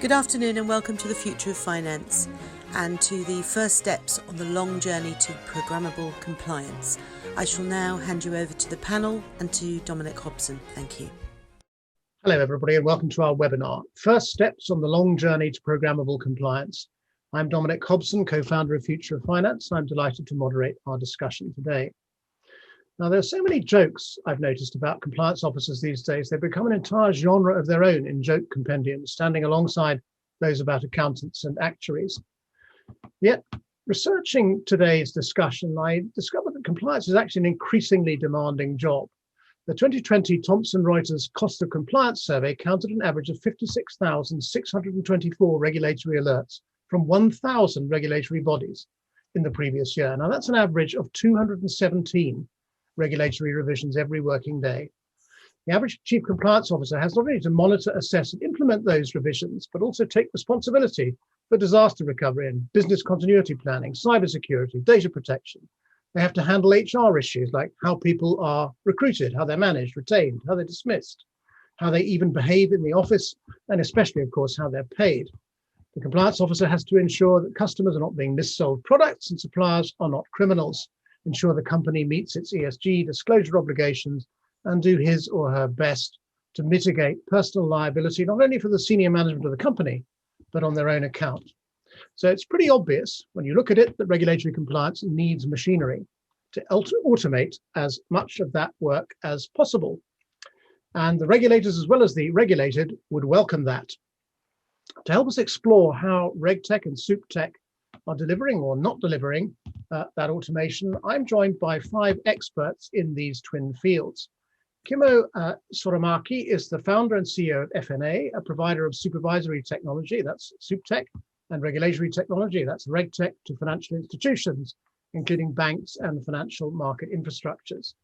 Good afternoon and welcome to the Future of Finance and to the first steps on the long journey to programmable compliance. I shall now hand you over to the panel and to Dominic Hobson. Thank you. Hello everybody and welcome to our webinar, First Steps on the Long Journey to Programmable Compliance. I'm Dominic Hobson, co-founder of Future of Finance, and I'm delighted to moderate our discussion today. Now, there are so many jokes I've noticed about compliance officers these days. They've become an entire genre of their own in joke compendiums, standing alongside those about accountants and actuaries. Yet, researching today's discussion, I discovered that compliance is actually an increasingly demanding job. The 2020 Thomson Reuters Cost of Compliance survey counted an average of 56,624 regulatory alerts from 1,000 regulatory bodies in the previous year. Now, that's an average of 217 regulatory revisions every working day. The average chief compliance officer has not only to monitor, assess, and implement those revisions, but also take responsibility for disaster recovery and business continuity planning, cybersecurity, data protection. They have to handle HR issues like how people are recruited, how they're managed, retained, how they're dismissed, how they even behave in the office, and especially, of course, how they're paid. The compliance officer has to ensure that customers are not being missold products and suppliers are not criminals, ensure the company meets its ESG disclosure obligations, and do his or her best to mitigate personal liability, not only for the senior management of the company, but on their own account. So it's pretty obvious when you look at it that regulatory compliance needs machinery to automate as much of that work as possible. And the regulators, as well as the regulated, would welcome that. To help us explore how RegTech and SupTech are delivering or not delivering that automation, I'm joined by 5 experts in these twin fields. Kimmo Soramaki is the founder and CEO of FNA, a provider of supervisory technology, that's SupTech, and regulatory technology, that's RegTech, to financial institutions, including banks and financial market infrastructures.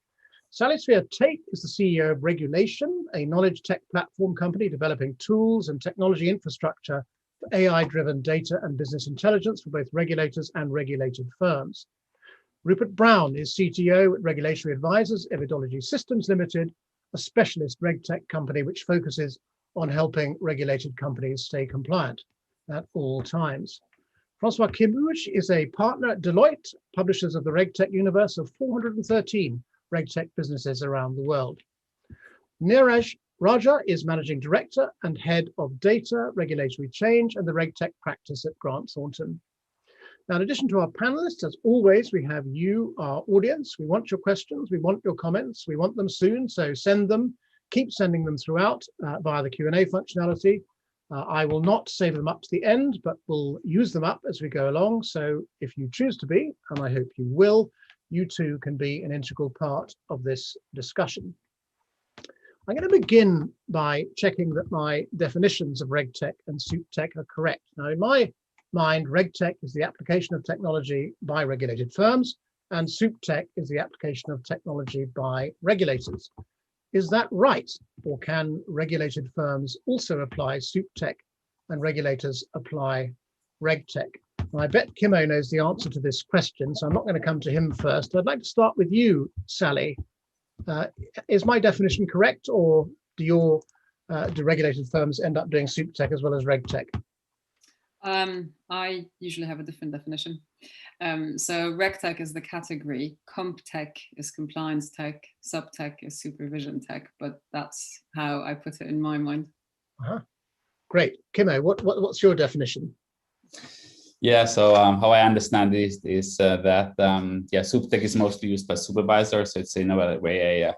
Salisvir Tate is the CEO of Regulation, a knowledge tech platform company developing tools and technology infrastructure for AI-driven data and business intelligence for both regulators and regulated firms. Rupert Brown is CTO at Regulatory Advisors, Evidology Systems Limited, a specialist RegTech company which focuses on helping regulated companies stay compliant at all times. Francois Kimouche is a partner at Deloitte, publishers of the RegTech universe of 413 RegTech businesses around the world. Neeraj Raja is managing director and head of data, regulatory change, and the RegTech practice at Grant Thornton. Now, in addition to our panelists, as always, we have you, our audience. We want your questions, we want your comments, we want them soon, so send them, keep sending them throughout via the Q&A functionality. I will not save them up to the end, but we'll use them up as we go along. So if you choose to be, and I hope you will, you too can be an integral part of this discussion. I'm going to begin by checking that my definitions of RegTech and SupTech are correct. Now, in my mind, RegTech is the application of technology by regulated firms, and SupTech is the application of technology by regulators. Is that right? Or can regulated firms also apply SupTech and regulators apply RegTech? Well, I bet Kimmo knows the answer to this question, so I'm not going to come to him first. I'd like to start with you, Sally. Is my definition correct, or do regulated firms end up doing SupTech as well as RegTech? I usually have a different definition. So RegTech is the category, CompTech is compliance tech, SupTech is supervision tech, but that's how I put it in my mind. Great. Kimmo, what's your definition? Yeah, so how I understand this is that SupTech is mostly used by supervisors. So it's in a way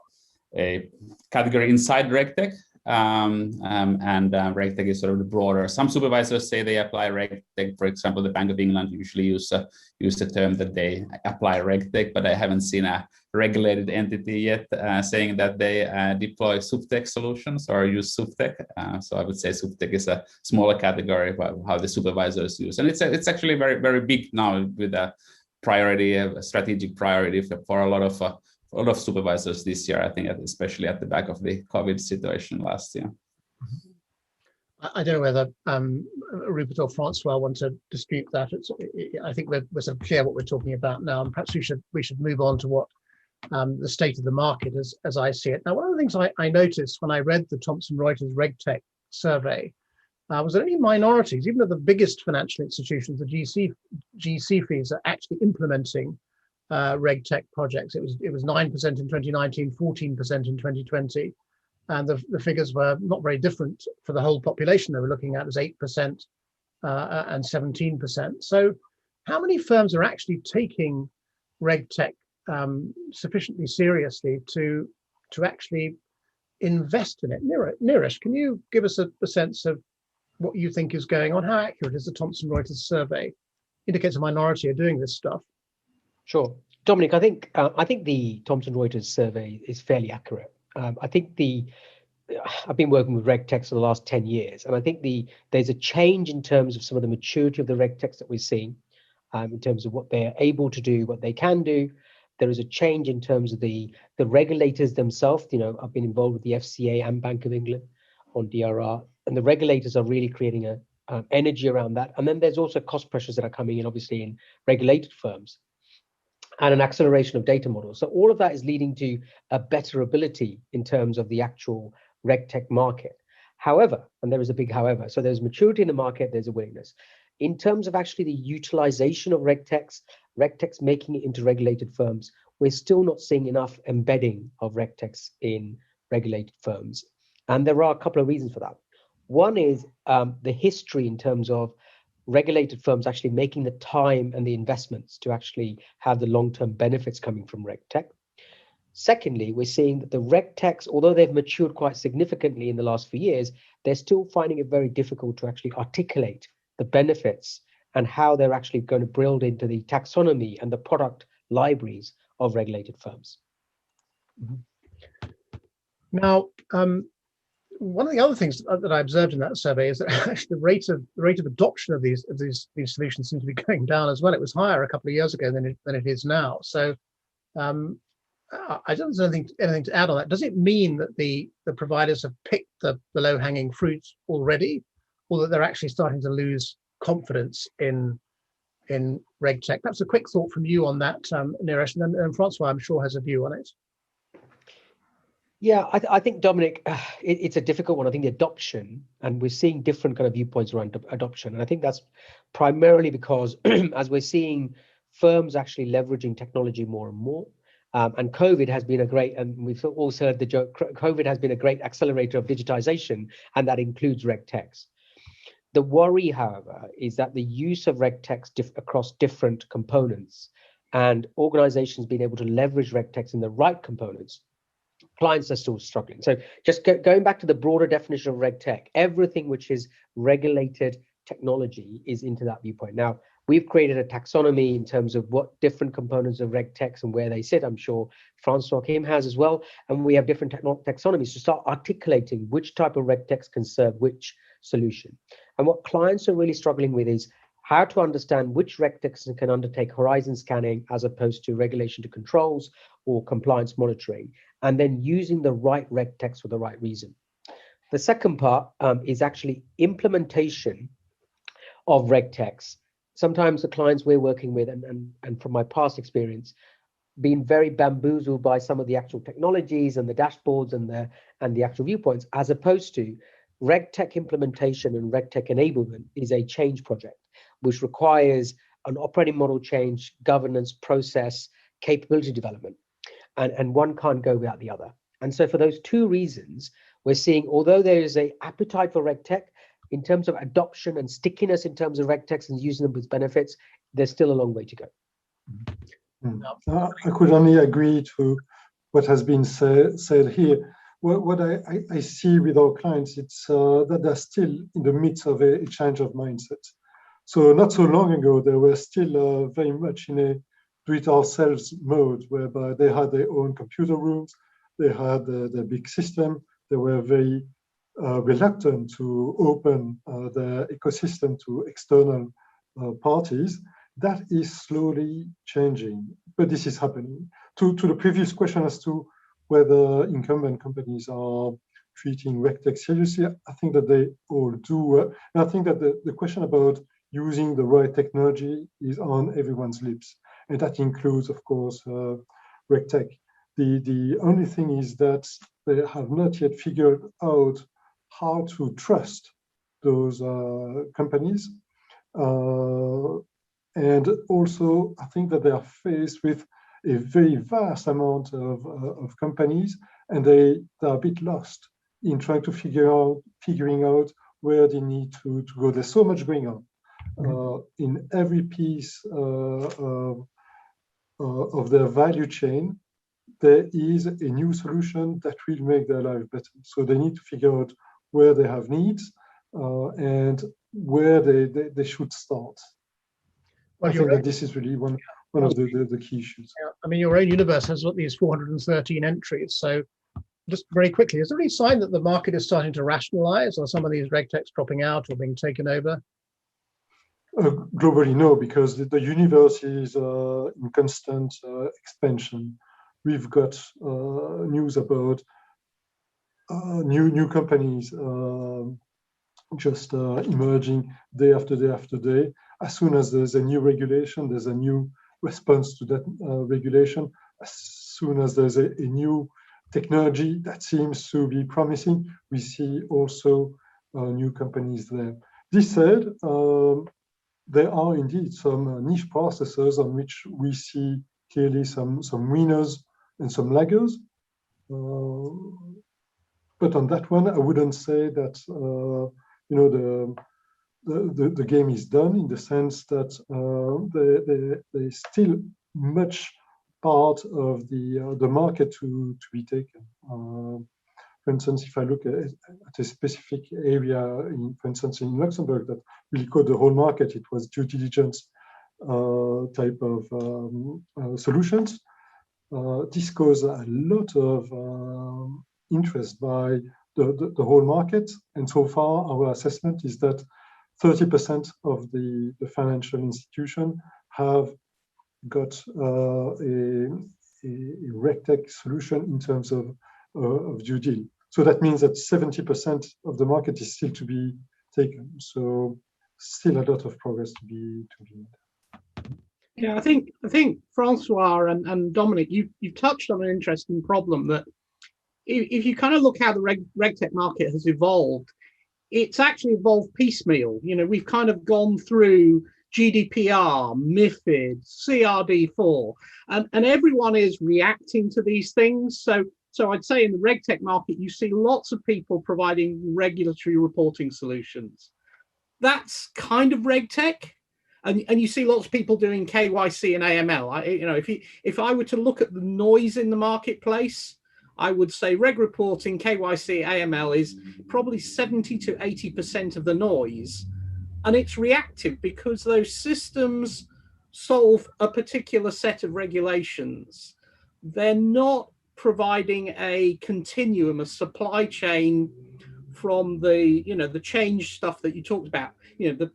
a category inside RegTech. And RegTech is sort of the broader. Some supervisors say they apply RegTech. For example, the Bank of England usually use the term that they apply RegTech, but I haven't seen a regulated entity yet saying that they deploy SupTech solutions or use SupTech. So I would say SupTech is a smaller category of how the supervisors use, and it's actually very, very big now with a strategic priority for a lot of supervisors this year, I think, especially at the back of the COVID situation last year. I don't know whether Rupert or Francois want to dispute that. I think we're sort of clear what we're talking about now, and perhaps we should move on to what the state of the market as I see it. Now, one of the things I noticed when I read the Thomson Reuters RegTech survey Was there any minorities, even at the biggest financial institutions, the GC fees are actually implementing RegTech projects? It was 9% in 2019, 14% in 2020, and the figures were not very different for the whole population. They were looking at as 8% and 17%. So, how many firms are actually taking RegTech sufficiently seriously to actually invest in it? Neeraj, can you give us a sense of what you think is going on? How accurate is the Thomson Reuters survey? Indicates a minority are doing this stuff. Sure, Dominic. I think the Thomson Reuters survey is fairly accurate. I think I've been working with Rectex for the last 10 years, and I think there's a change in terms of some of the maturity of the Rectex that we're seeing, in terms of what they're able to do, what they can do. There is a change in terms of the regulators themselves. I've been involved with the FCA and Bank of England on DRR, and the regulators are really creating a energy around that. And then there's also cost pressures that are coming in, obviously, in regulated firms, and an acceleration of data models. So all of that is leading to a better ability in terms of the actual RegTech market. However, and there is a big however, so there's maturity in the market, there's a willingness. In terms of actually the utilization of Rectex making it into regulated firms, we're still not seeing enough embedding of Rectex in regulated firms. And there are a couple of reasons for that. One is the history in terms of regulated firms actually making the time and the investments to actually have the long-term benefits coming from RegTech. Secondly, we're seeing that the RegTechs, although they've matured quite significantly in the last few years, they're still finding it very difficult to actually articulate the benefits and how they're actually going to build into the taxonomy and the product libraries of regulated firms. Now, one of the other things that I observed in that survey is that actually the rate of adoption of these solutions seems to be going down as well. It was higher a couple of years ago than it is now. So I don't know anything to add on that. Does it mean that the providers have picked the low-hanging fruit already, or that they're actually starting to lose confidence in RegTech? That's a quick thought from you on that, Neeraj, and then Francois, I'm sure, has a view on it. Yeah, I think, Dominic, it's a difficult one. I think the adoption, and we're seeing different kind of viewpoints around adoption. And I think that's primarily because as we're seeing firms actually leveraging technology more and more, and COVID has been and we've also heard the joke, COVID has been a great accelerator of digitization, and that includes RegTechs. The worry, however, is that the use of RegTechs across different components and organizations being able to leverage RegTechs in the right components, clients are still struggling. So just going back to the broader definition of RegTech, everything which is regulated technology is into that viewpoint. Now, we've created a taxonomy in terms of what different components of RegTechs and where they sit. I'm sure Francois Kim has as well. And we have different taxonomies to start articulating which type of RegTechs can serve which solution. And what clients are really struggling with is how to understand which RegTechs can undertake horizon scanning as opposed to regulation to controls or compliance monitoring, and then using the right RegTechs for the right reason. The second part is actually implementation of RegTechs. Sometimes the clients we're working with, and from my past experience, being very bamboozled by some of the actual technologies and the dashboards and the actual viewpoints, as opposed to RegTech implementation and RegTech enablement is a change project, which requires an operating model change, governance, process, capability development. And one can't go without the other. And so for those two reasons, we're seeing, although there is an appetite for RegTech, in terms of adoption and stickiness in terms of RegTechs and using them with benefits, there's still a long way to go. I could only agree to what has been said here. What I see with our clients, it's that they're still in the midst of a change of mindset. So not so long ago, they were still very much in a do-it-ourselves mode, whereby they had their own computer rooms, they had their big system, they were very reluctant to open their ecosystem to external parties. That is slowly changing, but this is happening. To the previous question as to whether incumbent companies are treating RegTech seriously, I think that they all do. And I think that the question about using the right technology is on everyone's lips. And that includes, of course, RegTech. The only thing is that they have not yet figured out how to trust those companies. And also, I think that they are faced with a very vast amount of companies, and they are a bit lost in trying to figuring out where they need to go. There's so much going on in every piece of their value chain. There is a new solution that will make their life better. So they need to figure out where they have needs and where they should start. Well, I think that this is really one of the key issues. Yeah. I mean, your own universe has these 413 entries. So just very quickly, is there any sign that the market is starting to rationalize, or some of these RegTechs dropping out or being taken over? Globally, no, because the universe is in constant expansion. We've got news about new companies just emerging day after day after day. As soon as there's a new regulation, there's a new response to that regulation. As soon as there's a new technology that seems to be promising, we see also new companies there. This said, there are indeed some niche processes on which we see clearly some winners and some laggers. But on that one, I wouldn't say that the game is done, in the sense that there's still much part of the market to be taken. For instance, if I look at a specific area, for instance, in Luxembourg, that really caught the whole market, it was due diligence type of solutions. This caused a lot of interest by the whole market. And so far, our assessment is that 30% of the financial institution have got a RegTech solution in terms of due deal. So that means that 70% of the market is still to be taken. So still a lot of progress to be made. Yeah, I think Francois and Dominic, you've touched on an interesting problem, that if you kind of look how the RegTech market has evolved, it's actually evolved piecemeal. You know, we've kind of gone through GDPR, MiFID, CRD4, and everyone is reacting to these things. So I'd say in the RegTech market, you see lots of people providing regulatory reporting solutions. That's kind of RegTech. And you see lots of people doing KYC and AML. If I were to look at the noise in the marketplace, I would say reg reporting, KYC, AML is probably 70 to 80% of the noise. And it's reactive because those systems solve a particular set of regulations. They're not providing a continuum, a supply chain from the change stuff that you talked about,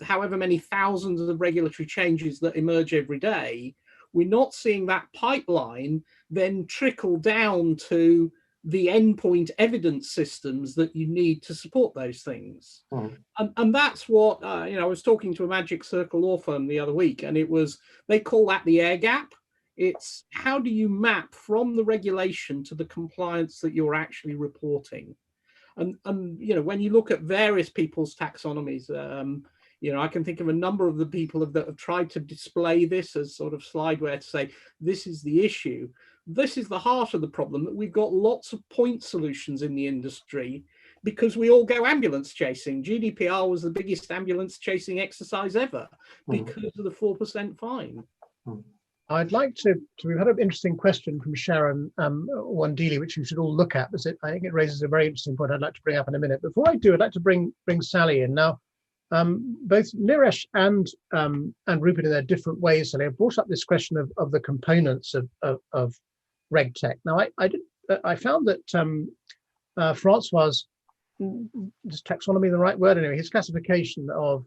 however many thousands of regulatory changes that emerge every day. We're not seeing that pipeline then trickle down to the endpoint evidence systems that you need to support those things. And that's what, I was talking to a Magic Circle law firm the other week, and they call that the air gap. It's how do you map from the regulation to the compliance that you're actually reporting? And when you look at various people's taxonomies, I can think of a number of the people that have tried to display this as sort of slideware to say, this is the issue. This is the heart of the problem, that we've got lots of point solutions in the industry because we all go ambulance chasing. GDPR was the biggest ambulance chasing exercise ever because of the 4% fine. I'd like to, we've had an interesting question from Sharon Wandili, which you should all look at, because I think it raises a very interesting point I'd like to bring up in a minute. Before I do, I'd like to bring Sally in. Now, both Niresh and Rupert, in their different ways, Sally, have brought up this question of the components of RegTech. Now, I found that Francois, is taxonomy the right word? Anyway, his classification of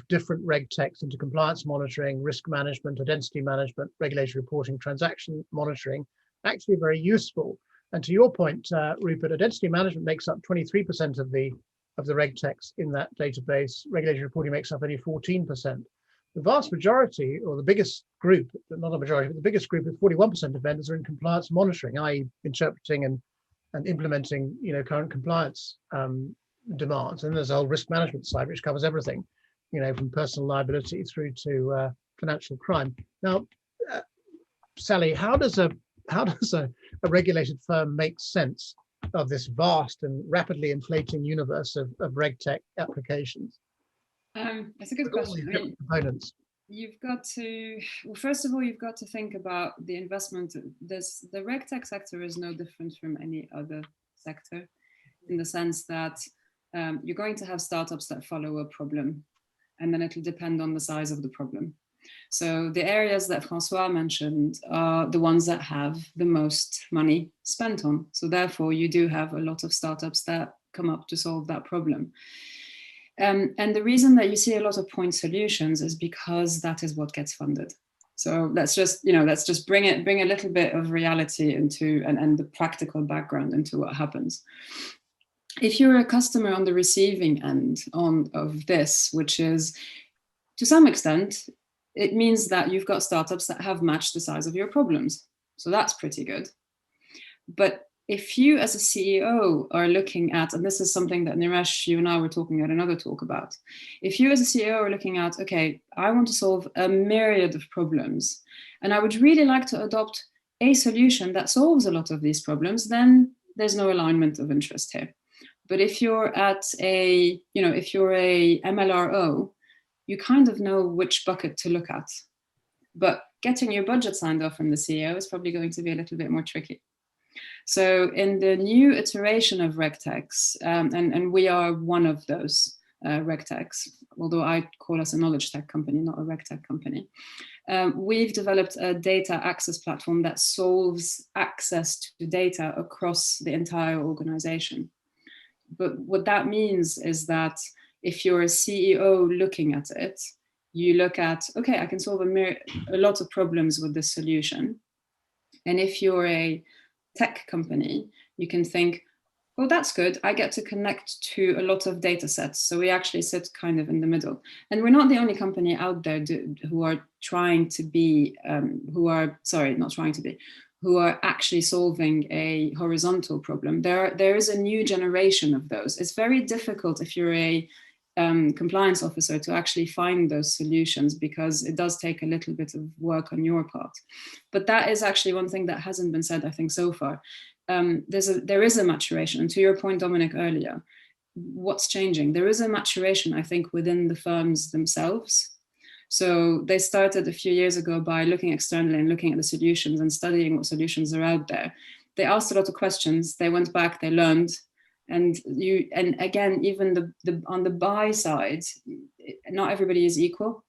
different RegTechs into compliance monitoring, risk management, identity management, regulatory reporting, transaction monitoring, actually very useful. And to your point, Rupert, identity management makes up 23% of the RegTechs in that database. Regulatory reporting makes up only 14%. The vast majority, or the biggest group, not a majority, but the biggest group of 41% of vendors are in compliance monitoring, i.e. interpreting and implementing, current compliance demands. And there's a whole risk management side, which covers everything, from personal liability through to financial crime. Now, Sally, how does a regulated firm make sense of this vast and rapidly inflating universe of RegTech applications? That's a good With all question. these different components. You've got to, well, first of all, you've got to think about the investment. The RegTech sector is no different from any other sector in the sense that you're going to have startups that follow a problem, and then it'll depend on the size of the problem. So the areas that Francois mentioned are the ones that have the most money spent on. So therefore, you do have a lot of startups that come up to solve that problem. And the reason that you see a lot of point solutions is because that is what gets funded. So let's just bring a little bit of reality into and the practical background into what happens. If you're a customer on the receiving end of this, which is to some extent, it means that you've got startups that have matched the size of your problems. So that's pretty good. But if you as a CEO are looking at, and this is something that Niresh, you and I were talking at another talk about, if you as a CEO are looking at, okay, I want to solve a myriad of problems, and I would really like to adopt a solution that solves a lot of these problems, then there's no alignment of interest here. But if you're at if you're a MLRO, you kind of know which bucket to look at. But getting your budget signed off from the CEO is probably going to be a little bit more tricky. So in the new iteration of Rectex, and we are one of those Rectex, although I call us a knowledge tech company, not a RegTech company, we've developed a data access platform that solves access to data across the entire organization. But what that means is that if you're a CEO looking at it, you look at, okay, I can solve a lot of problems with this solution. And if you're a tech company, you can think, well, that's good. I get to connect to a lot of data sets. So we actually sit kind of in the middle. And we're not the only company out there who are who are actually solving a horizontal problem. There is a new generation of those. It's very difficult if you're a compliance officer to actually find those solutions because it does take a little bit of work on your part. But that is actually one thing that hasn't been said, I think, so far. There is a maturation. And to your point, Dominic, earlier, what's changing? There is a maturation, I think, within the firms themselves. So they started a few years ago by looking externally and looking at the solutions and studying what solutions are out there. They asked a lot of questions. They went back, they learned. And again, even on the buy side, not everybody is equal.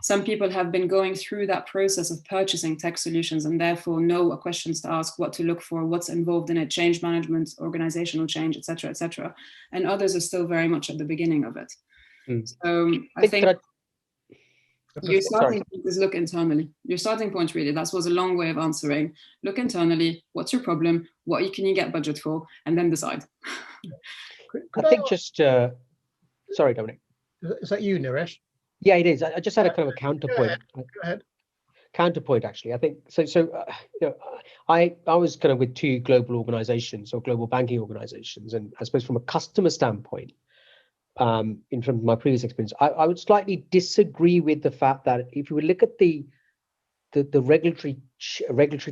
Some people have been going through that process of purchasing tech solutions and therefore know what questions to ask, what to look for, what's involved in it, change management, organizational change, et cetera, and others are still very much at the beginning of it. So I think your starting point is look internally. Your starting point, really, that was a long way of answering. Look internally. What's your problem? What can you get budget for? And then decide. I think just, sorry, Dominic. Is that you, Niresh? Yeah, it is. I just had a kind of a counterpoint. Go ahead. Counterpoint, actually. I think so. I was kind of with two global organizations or global banking organizations, and I suppose from a customer standpoint, from my previous experience, I would slightly disagree with the fact that if you would look at the regulatory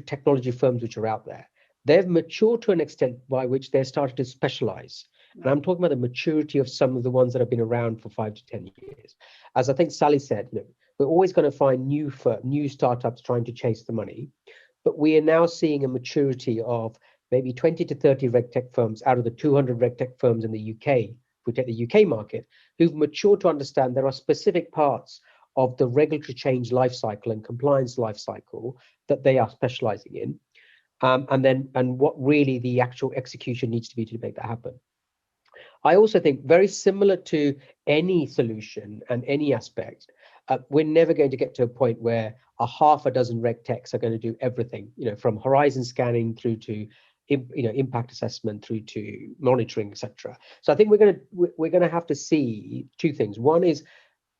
technology firms which are out there, they've matured to an extent by which they're starting to specialize. And I'm talking about the maturity of some of the ones that have been around for 5 to 10 years. As I think Sally said, we're always going to find new startups trying to chase the money, but we are now seeing a maturity of maybe 20 to 30 RegTech firms out of the 200 RegTech firms in the UK, if we take the UK market, who've matured to understand there are specific parts of the regulatory change lifecycle and compliance lifecycle that they are specializing in, and what really the actual execution needs to be to make that happen. I also think very similar to any solution and any aspect, we're never going to get to a point where a half a dozen RegTechs are going to do everything, from horizon scanning through to impact assessment through to monitoring, etc. So I think we're going to have to see two things. One is,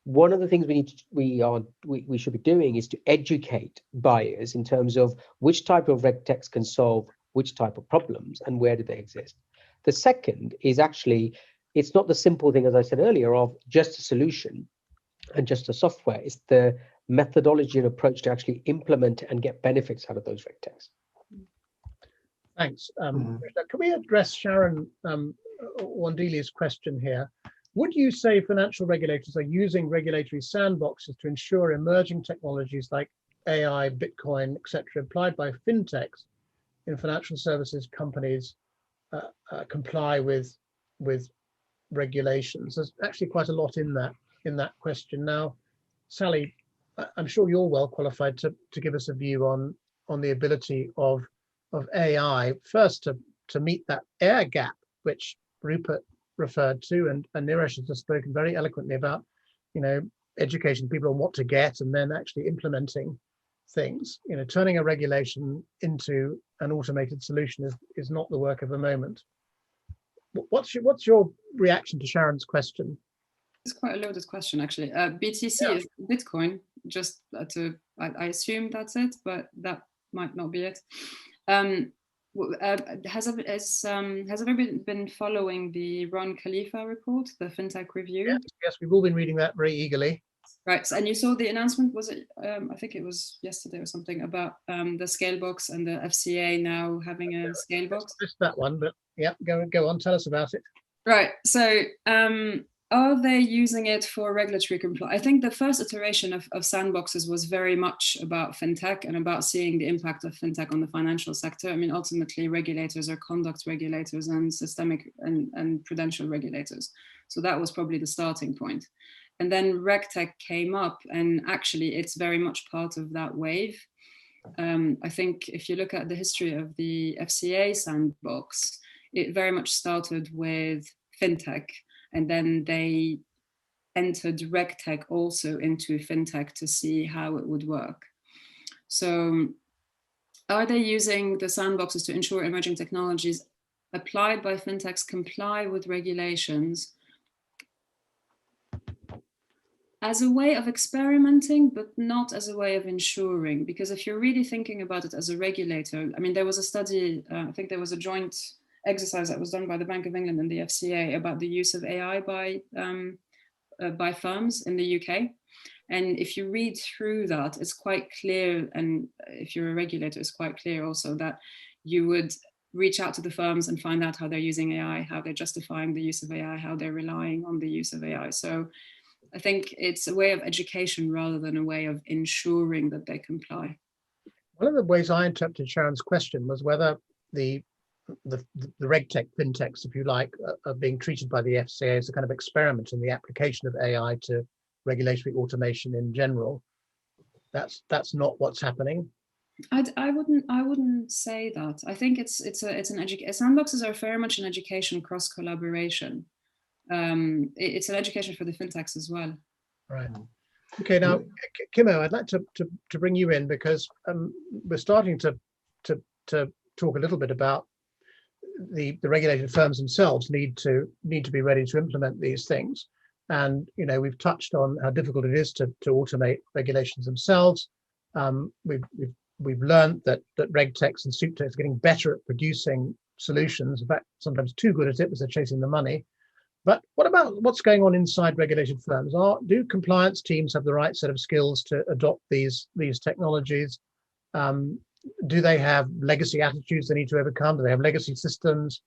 one of the things we should be doing is to educate buyers in terms of which type of RegTechs can solve which type of problems and where do they exist. The second is actually it's not the simple thing, as I said earlier, of just a solution and just a software. It's the methodology and approach to actually implement and get benefits out of those RegTechs. Thanks. Can we address Sharon Wandili's question here? Would you say financial regulators are using regulatory sandboxes to ensure emerging technologies like AI, Bitcoin, etc., applied by FinTechs in financial services companies comply with regulations? There's actually quite a lot in that question. Now, Sally, I'm sure you're well qualified to give us a view on the ability of AI first to meet that air gap, which Rupert referred to, and Neeraj has just spoken very eloquently about, educating people on what to get and then actually implementing things. Turning a regulation into an automated solution is not the work of a moment. What's your reaction to Sharon's question? It's quite a loaded question, actually. BTC is Bitcoin. Just I assume that's it, but that might not be it. Has everybody been following the Ron Khalifa report, the FinTech review? Yes, we've all been reading that very eagerly. Right, and you saw the announcement, was it, I think it was yesterday or something, about the scale box and the FCA now having a scale box? I missed that one, but yeah, go on, tell us about it. Right, so are they using it for regulatory compliance? I think the first iteration of sandboxes was very much about FinTech and about seeing the impact of FinTech on the financial sector. I mean, ultimately, regulators are conduct regulators and systemic and prudential regulators. So that was probably the starting point. And then RegTech came up, and actually it's very much part of that wave. I think if you look at the history of the FCA sandbox, it very much started with FinTech, and then they entered RegTech also into FinTech to see how it would work. So are they using the sandboxes to ensure emerging technologies applied by FinTechs comply with regulations as a way of experimenting, but not as a way of ensuring? Because if you're really thinking about it as a regulator, I mean, there was a study, I think there was a joint exercise that was done by the Bank of England and the FCA about the use of AI by firms in the UK. And if you read through that, it's quite clear, and if you're a regulator, it's quite clear also that you would reach out to the firms and find out how they're using AI, how they're justifying the use of AI, how they're relying on the use of AI. So I think it's a way of education rather than a way of ensuring that they comply. One of the ways I interpreted Sharon's question was whether the RegTech FinTechs, if you like, are being treated by the FCA as a kind of experiment in the application of AI to regulatory automation in general. That's not what's happening. I wouldn't say that. I think sandboxes are very much an education cross collaboration. It's an education for the FinTechs as well. Right. Okay. Now, Kimmo, I'd like to bring you in, because we're starting to talk a little bit about the regulated firms themselves need to be ready to implement these things. And we've touched on how difficult it is to automate regulations themselves. We've learned that RegTechs and SupTechs are getting better at producing solutions. In fact, sometimes too good at it because they're chasing the money. But what about what's going on inside regulated firms? Do compliance teams have the right set of skills to adopt these technologies? Do they have legacy attitudes they need to overcome? Do they have legacy systems?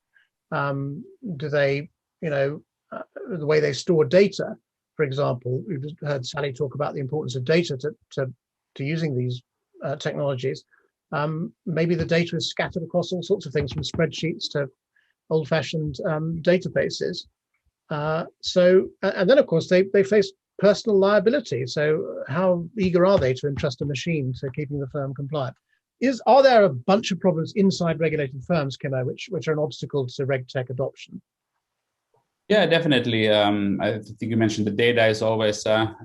Do they, the way they store data, for example? We've heard Sally talk about the importance of data to using these technologies. Maybe the data is scattered across all sorts of things, from spreadsheets to old-fashioned databases. And then of course they face personal liability. So how eager are they to entrust a machine to keeping the firm compliant? Are there a bunch of problems inside regulated firms, Kimmo, which are an obstacle to RegTech adoption? Yeah, definitely. I think you mentioned the data is always a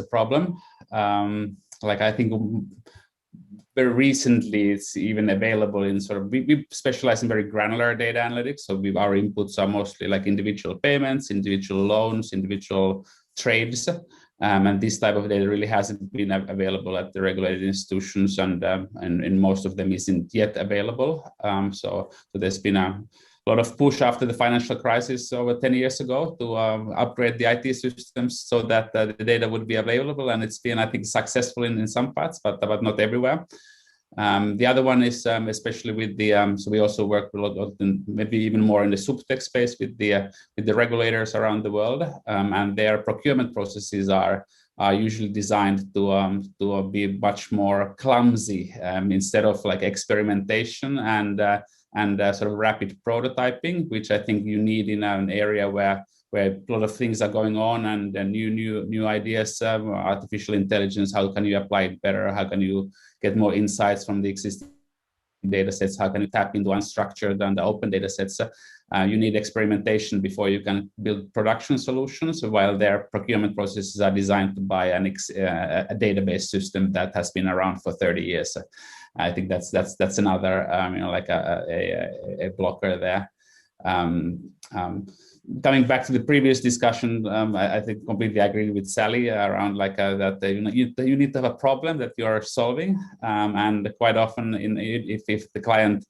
problem. Like I think very recently it's even available in sort of, we specialize in very granular data analytics. So our inputs are mostly like individual payments, individual loans, individual trades. And this type of data really hasn't been available at the regulated institutions, and most of them isn't yet available. So there's been lot of push after the financial crisis over 10 years ago to upgrade the IT systems so that the data would be available, and it's been, I think, successful in some parts, but not everywhere. The other one is especially with the so we also work a lot, maybe even more in the subtech space with the regulators around the world, and their procurement processes are usually designed to be much more clumsy, instead of like experimentation and sort of rapid prototyping, which I think you need in an area where a lot of things are going on, and new ideas, artificial intelligence. How can you apply it better? How can you get more insights from the existing data sets? How can you tap into unstructured and open data sets? You need experimentation before you can build production solutions, while their procurement processes are designed to buy a database system that has been around for 30 years. I think that's another like a blocker there. Coming back to the previous discussion, I think completely agree with Sally around like that you need to have a problem that you are solving, and quite often if the client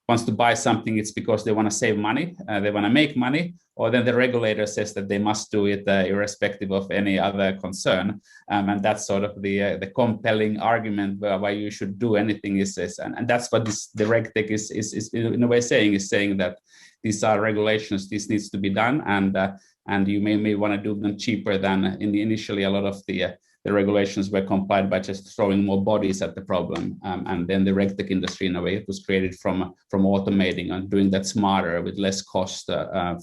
wants to buy something, it's because they want to save money, they want to make money, or then the regulator says that they must do it irrespective of any other concern, and that's sort of the compelling argument why you should do anything and that's what the RegTech is in a way saying that these are regulations, this needs to be done, and you may want to do them cheaper than initially. A lot of the regulations were complied by just throwing more bodies at the problem, and then the RegTech industry, in a way, it was created from automating and doing that smarter with less cost,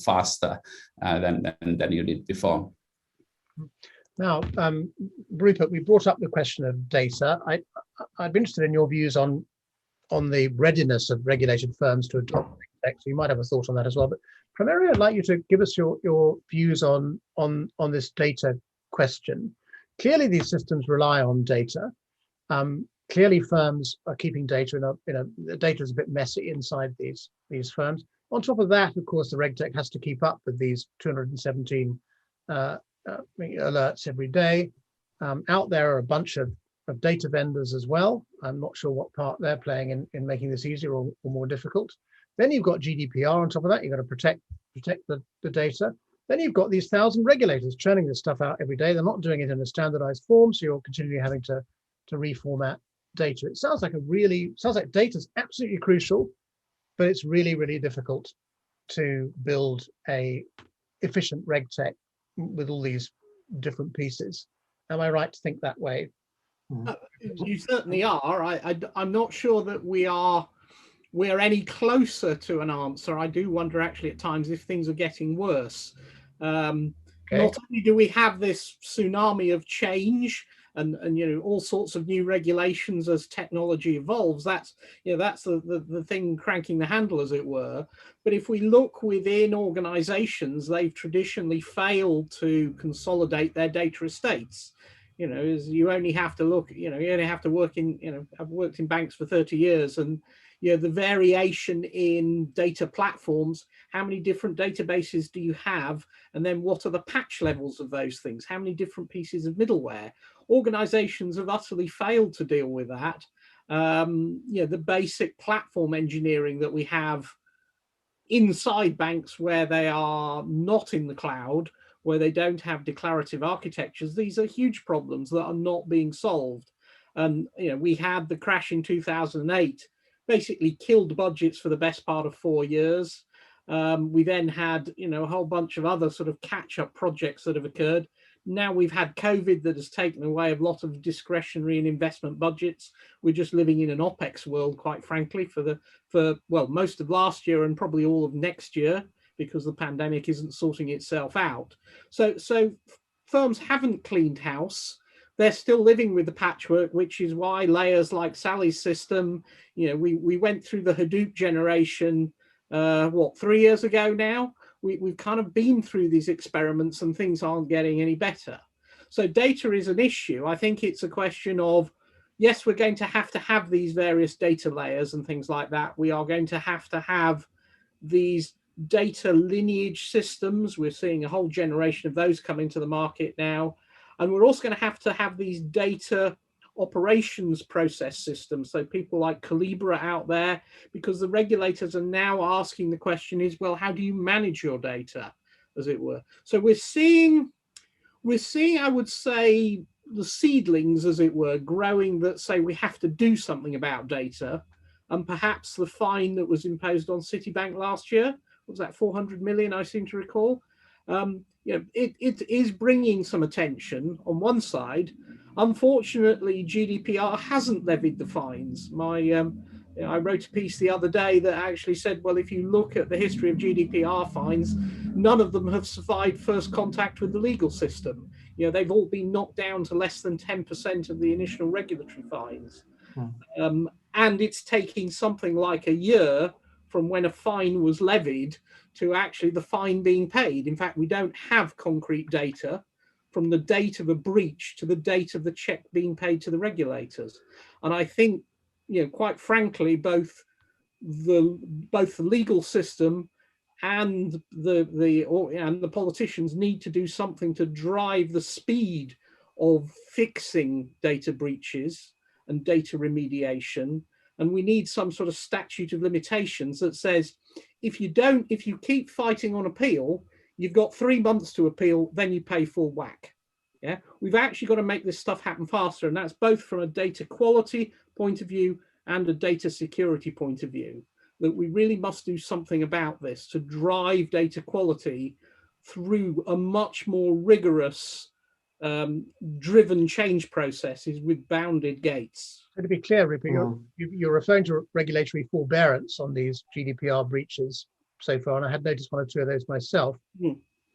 faster than you did before. Now, Rupert, we brought up the question of data. I'd be interested in your views on the readiness of regulated firms to adopt RegTech. So you might have a thought on that as well. But primarily, I'd like you to give us your views on this data question. Clearly, these systems rely on data. Clearly, firms are keeping data the data is a bit messy inside these firms. On top of that, of course, the RegTech has to keep up with these 217 alerts every day. Out there are a bunch of data vendors as well. I'm not sure what part they're playing in making this easier or more difficult. Then you've got GDPR on top of that. You've got to protect the data. Then you've got these 1,000 regulators churning this stuff out every day. They're not doing it in a standardized form, so you're continually having to reformat data. It sounds like data is absolutely crucial, but it's really, really difficult to build a efficient RegTech with all these different pieces. Am I right to think that way? You certainly are. I'm not sure that we're any closer to an answer. I do wonder actually at times if things are getting worse. Okay. Not only do we have this tsunami of change and all sorts of new regulations as technology evolves, that's the thing cranking the handle, as it were. But if we look within organizations, they've traditionally failed to consolidate their data estates. You only have to look, you only have to work in, I've worked in banks for 30 years, and the variation in data platforms, how many different databases do you have? And then what are the patch levels of those things? How many different pieces of middleware? Organizations have utterly failed to deal with that. The basic platform engineering that we have inside banks where they are not in the cloud, where they don't have declarative architectures, these are huge problems that are not being solved. And we had the crash in 2008, basically killed budgets for the best part of 4 years. We then had a whole bunch of other sort of catch-up projects that have occurred. Now we've had COVID that has taken away a lot of discretionary and investment budgets. We're just living in an OPEX world, quite frankly, for most of last year and probably all of next year, because the pandemic isn't sorting itself out. So firms haven't cleaned house. They're still living with the patchwork, which is why layers like Sally's system, we went through the Hadoop generation, 3 years ago now? We've kind of been through these experiments and things aren't getting any better. So data is an issue. I think it's a question of, yes, we're going to have these various data layers and things like that. We are going to have these data lineage systems. We're seeing a whole generation of those coming to the market now. And we're also going to have these data operations process systems, so people like Calibra out there, because the regulators are now asking the question is, well, how do you manage your data, as it were? So we're seeing, I would say, the seedlings, as it were, growing that say we have to do something about data. And perhaps the fine that was imposed on Citibank last year, was that 400 million, I seem to recall. It is bringing some attention on one side. Unfortunately, GDPR hasn't levied the fines. I wrote a piece the other day that actually said, well, if you look at the history of GDPR fines, none of them have survived first contact with the legal system. They've all been knocked down to less than 10% of the initial regulatory fines. And it's taking something like a year from when a fine was levied to actually the fine being paid. In fact, we don't have concrete data from the date of a breach to the date of the check being paid to the regulators. And I think, quite frankly, both the legal system and the politicians need to do something to drive the speed of fixing data breaches and data remediation. And we need some sort of statute of limitations that says, if you keep fighting on appeal, you've got 3 months to appeal, then you pay full whack. Yeah, we've actually got to make this stuff happen faster. And that's both from a data quality point of view and a data security point of view, that we really must do something about this to drive data quality through a much more rigorous driven change processes with bounded gates. So to be clear, Rupert, you're referring to regulatory forbearance on these GDPR breaches so far, and I had noticed 1 or 2 of those myself.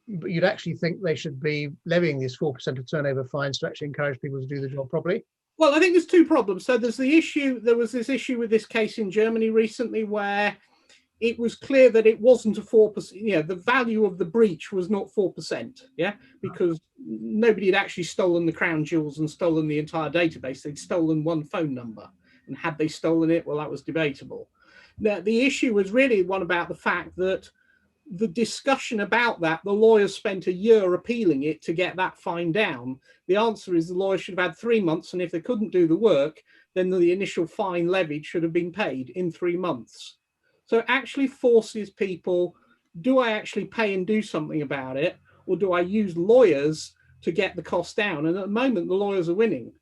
But you'd actually think they should be levying these 4% of turnover fines to actually encourage people to do the job properly? Well, I think there's 2 problems. So there's the issue, there was this issue with this case in Germany recently where it was clear that it wasn't a 4%, the value of the breach was not 4%, because nobody had actually stolen the crown jewels and stolen the entire database. They'd stolen one phone number. And had they stolen it, well, that was debatable. Now, the issue was really one about the fact that the discussion about that, the lawyers spent a year appealing it to get that fine down. The answer is the lawyers should have had 3 months, and if they couldn't do the work, then the initial fine levied should have been paid in 3 months. So it actually forces people, do I actually pay and do something about it, or do I use lawyers to get the cost down? And at the moment, the lawyers are winning.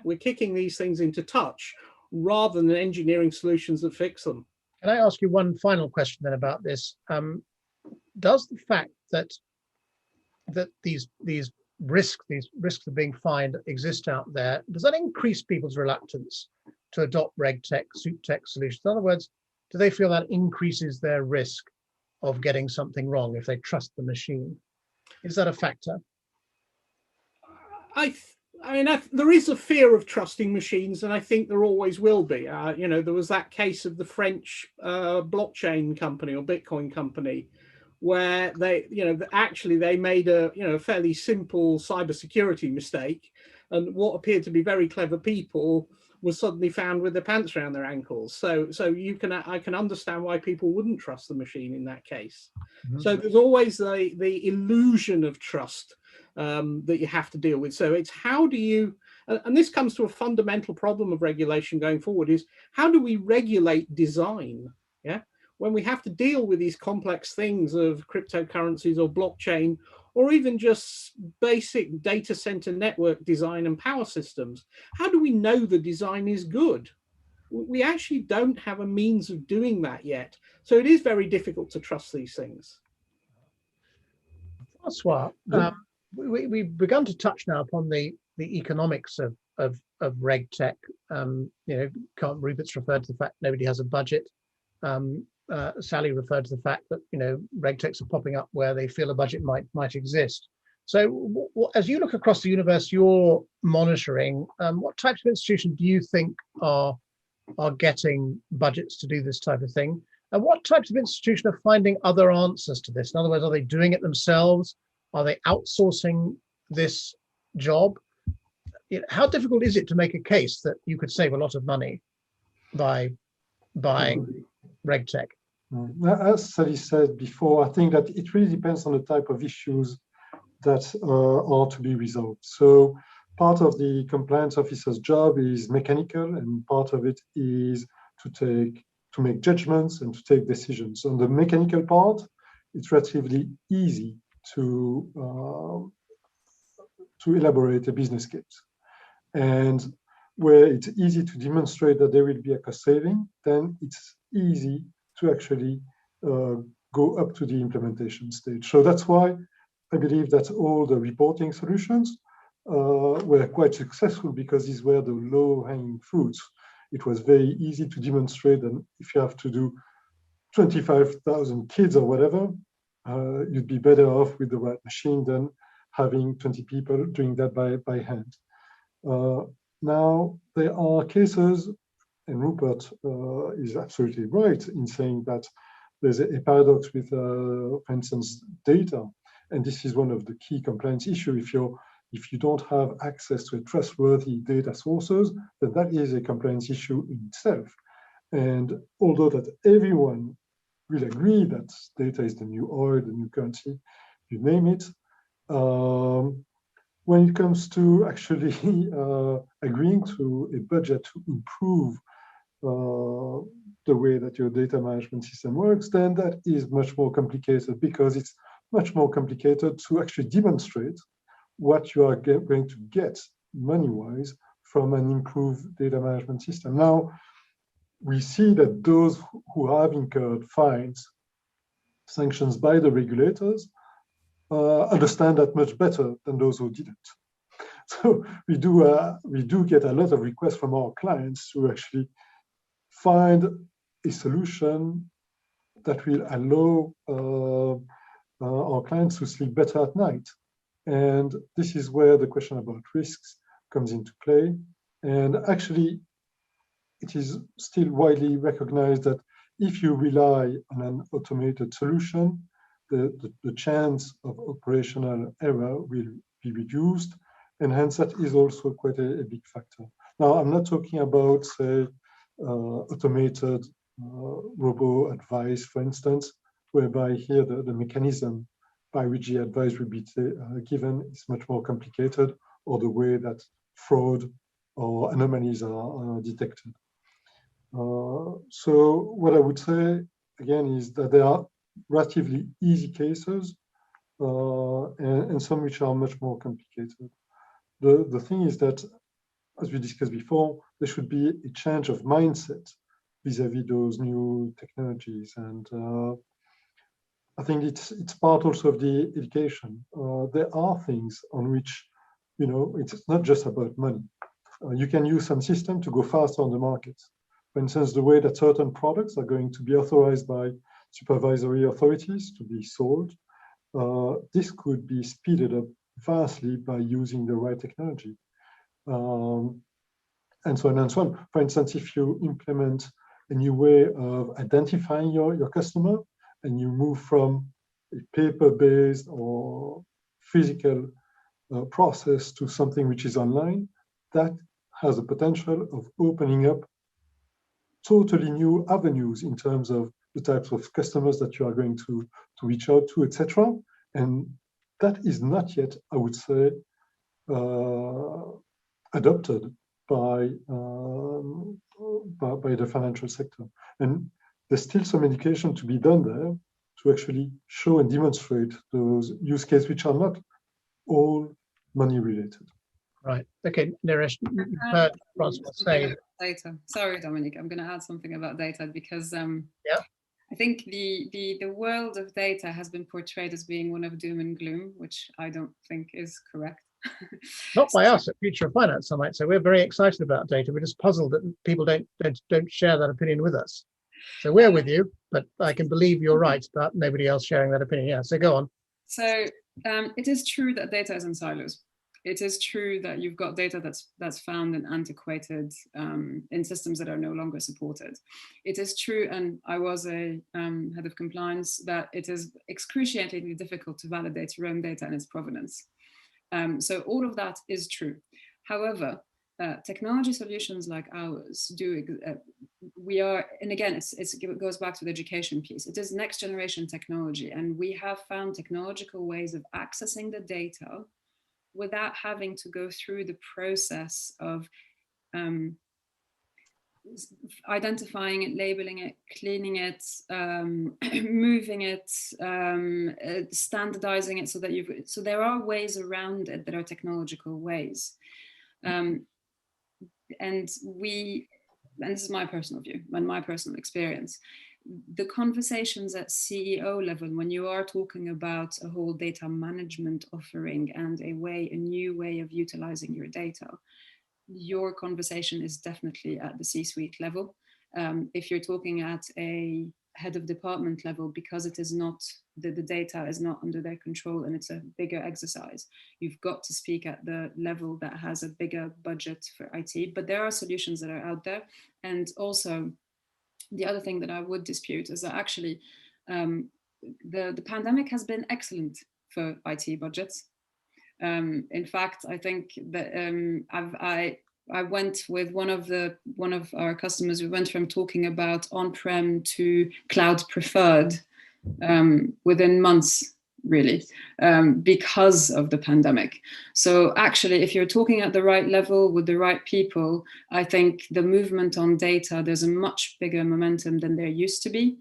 We're kicking these things into touch rather than engineering solutions that fix them. Can I ask you one final question then about this? Does the fact that these risks of being fined exist out there, does that increase people's reluctance to adopt RegTech, SupTech solutions? In other words, do they feel that increases their risk of getting something wrong if they trust the machine? Is that a factor? There is a fear of trusting machines, and I think there always will be. There was that case of the French blockchain company or Bitcoin company, where they made a fairly simple cybersecurity mistake, and what appeared to be very clever people was suddenly found with their pants around their ankles. So I can understand why people wouldn't trust the machine in that case. So there's always the illusion of trust that you have to deal with. So it's how do you, and this comes to a fundamental problem of regulation going forward, is how do we regulate design? When we have to deal with these complex things of cryptocurrencies or blockchain, or even just basic data center network design and power systems, how do we know the design is good? We actually don't have a means of doing that yet. So it is very difficult to trust these things. Francois, we've begun to touch now upon the economics of RegTech. Rupert's referred to the fact nobody has a budget. Sally referred to the fact that RegTechs are popping up where they feel a budget might exist. So, as you look across the universe you're monitoring, what types of institutions do you think are getting budgets to do this type of thing? And what types of institutions are finding other answers to this? In other words, are they doing it themselves? Are they outsourcing this job? How difficult is it to make a case that you could save a lot of money by buying RegTech? As Sally said before, I think that it really depends on the type of issues that are to be resolved. So part of the compliance officer's job is mechanical, and part of it is to make judgments and to take decisions. On the mechanical part, it's relatively easy to elaborate a business case. And where it's easy to demonstrate that there will be a cost saving, then it's easy to actually go up to the implementation stage. So that's why I believe that all the reporting solutions were quite successful, because these were the low-hanging fruits. It was very easy to demonstrate that if you have to do 25,000 kids or whatever, you'd be better off with the right machine than having 20 people doing that by hand. Now, there are cases, and Rupert is absolutely right in saying that there's a paradox with, for instance, data. And this is one of the key compliance issues. If you don't have access to a trustworthy data sources, then that is a compliance issue in itself. And although that everyone will agree that data is the new oil, the new currency, you name it, when it comes to actually agreeing to a budget to improve the way that your data management system works, then that is much more complicated, because it's much more complicated to actually demonstrate what you are going to get money-wise from an improved data management system. Now, we see that those who have incurred fines, sanctions by the regulators, understand that much better than those who didn't. So we do get a lot of requests from our clients to actually find a solution that will allow our clients to sleep better at night. And this is where the question about risks comes into play. And actually, it is still widely recognized that if you rely on an automated solution, the chance of operational error will be reduced. And hence, that is also quite a big factor. Now, I'm not talking about, say, automated robo advice, for instance, whereby here the mechanism by which the advice will be given is much more complicated, or the way that fraud or anomalies are detected. So what I would say, again, is that there are relatively easy cases and some which are much more complicated. The thing is that, as we discussed before, there should be a change of mindset vis-a-vis those new technologies. And I think it's part also of the education. There are things on which, it's not just about money. You can use some system to go faster on the market. For instance, the way that certain products are going to be authorized by supervisory authorities to be sold, this could be speeded up vastly by using the right technology. And so on and so on. For instance, if you implement a new way of identifying your customer, and you move from a paper-based or physical process to something which is online, that has the potential of opening up totally new avenues in terms of the types of customers that you are going to reach out to, etc. And that is not yet, I would say, adopted by the financial sector. And there's still some education to be done there to actually show and demonstrate those use cases which are not all money related. Right. Okay, Naresh, you've heard Francois say data. Sorry, Dominic, I'm going to add something about data because yeah. I think the world of data has been portrayed as being one of doom and gloom, which I don't think is correct. Not by us at Future of Finance, I might say. We're very excited about data. We're just puzzled that people don't share that opinion with us. So we're with you, but I can believe you're right about nobody else sharing that opinion. Yeah, so go on. So it is true that data is in silos. It is true that you've got data that's found and antiquated in systems that are no longer supported. It is true, and I was a head of compliance, that it is excruciatingly difficult to validate your own data and its provenance. So all of that is true. However, technology solutions like ours we are, and again, it goes back to the education piece. It is next generation technology, and we have found technological ways of accessing the data without having to go through the process of identifying it, labeling it, cleaning it, moving it, standardizing it, so that so there are ways around it that are technological ways. And this is my personal view and my personal experience, the conversations at CEO level, when you are talking about a whole data management offering and a new way of utilizing your data, your conversation is definitely at the C-suite level. If you're talking at a head of department level, because it is not, the data is not under their control and it's a bigger exercise, you've got to speak at the level that has a bigger budget for IT. But there are solutions that are out there. And also, the other thing that I would dispute is that actually the pandemic has been excellent for IT budgets. In fact, I think that I went with one of our customers. We went from talking about on-prem to cloud preferred within months, really, because of the pandemic. So actually, if you're talking at the right level with the right people, I think the movement on data, there's a much bigger momentum than there used to be.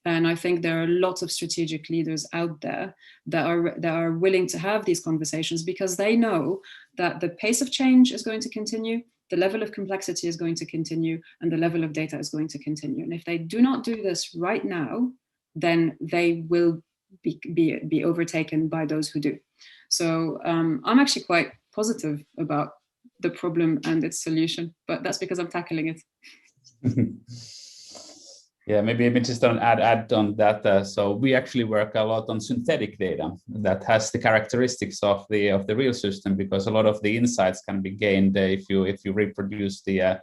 And I think there are lots of strategic leaders out there that are willing to have these conversations, because they know that the pace of change is going to continue, the level of complexity is going to continue, and the level of data is going to continue. And if they do not do this right now, then they will be overtaken by those who do. So I'm actually quite positive about the problem and its solution, but that's because I'm tackling it. Yeah, maybe just add on that. So we actually work a lot on synthetic data that has the characteristics of the real system, because a lot of the insights can be gained if you reproduce the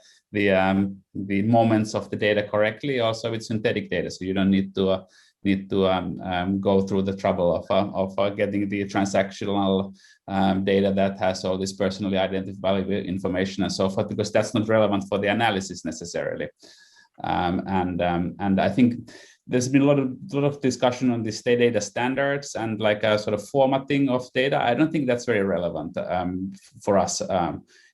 moments of the data correctly, also with synthetic data. So you don't need to go through the trouble of getting the transactional data that has all this personally identifiable information and so forth, because that's not relevant for the analysis necessarily. And I think there's been a lot of discussion on the state data standards and like a sort of formatting of data. I don't think that's very relevant for us.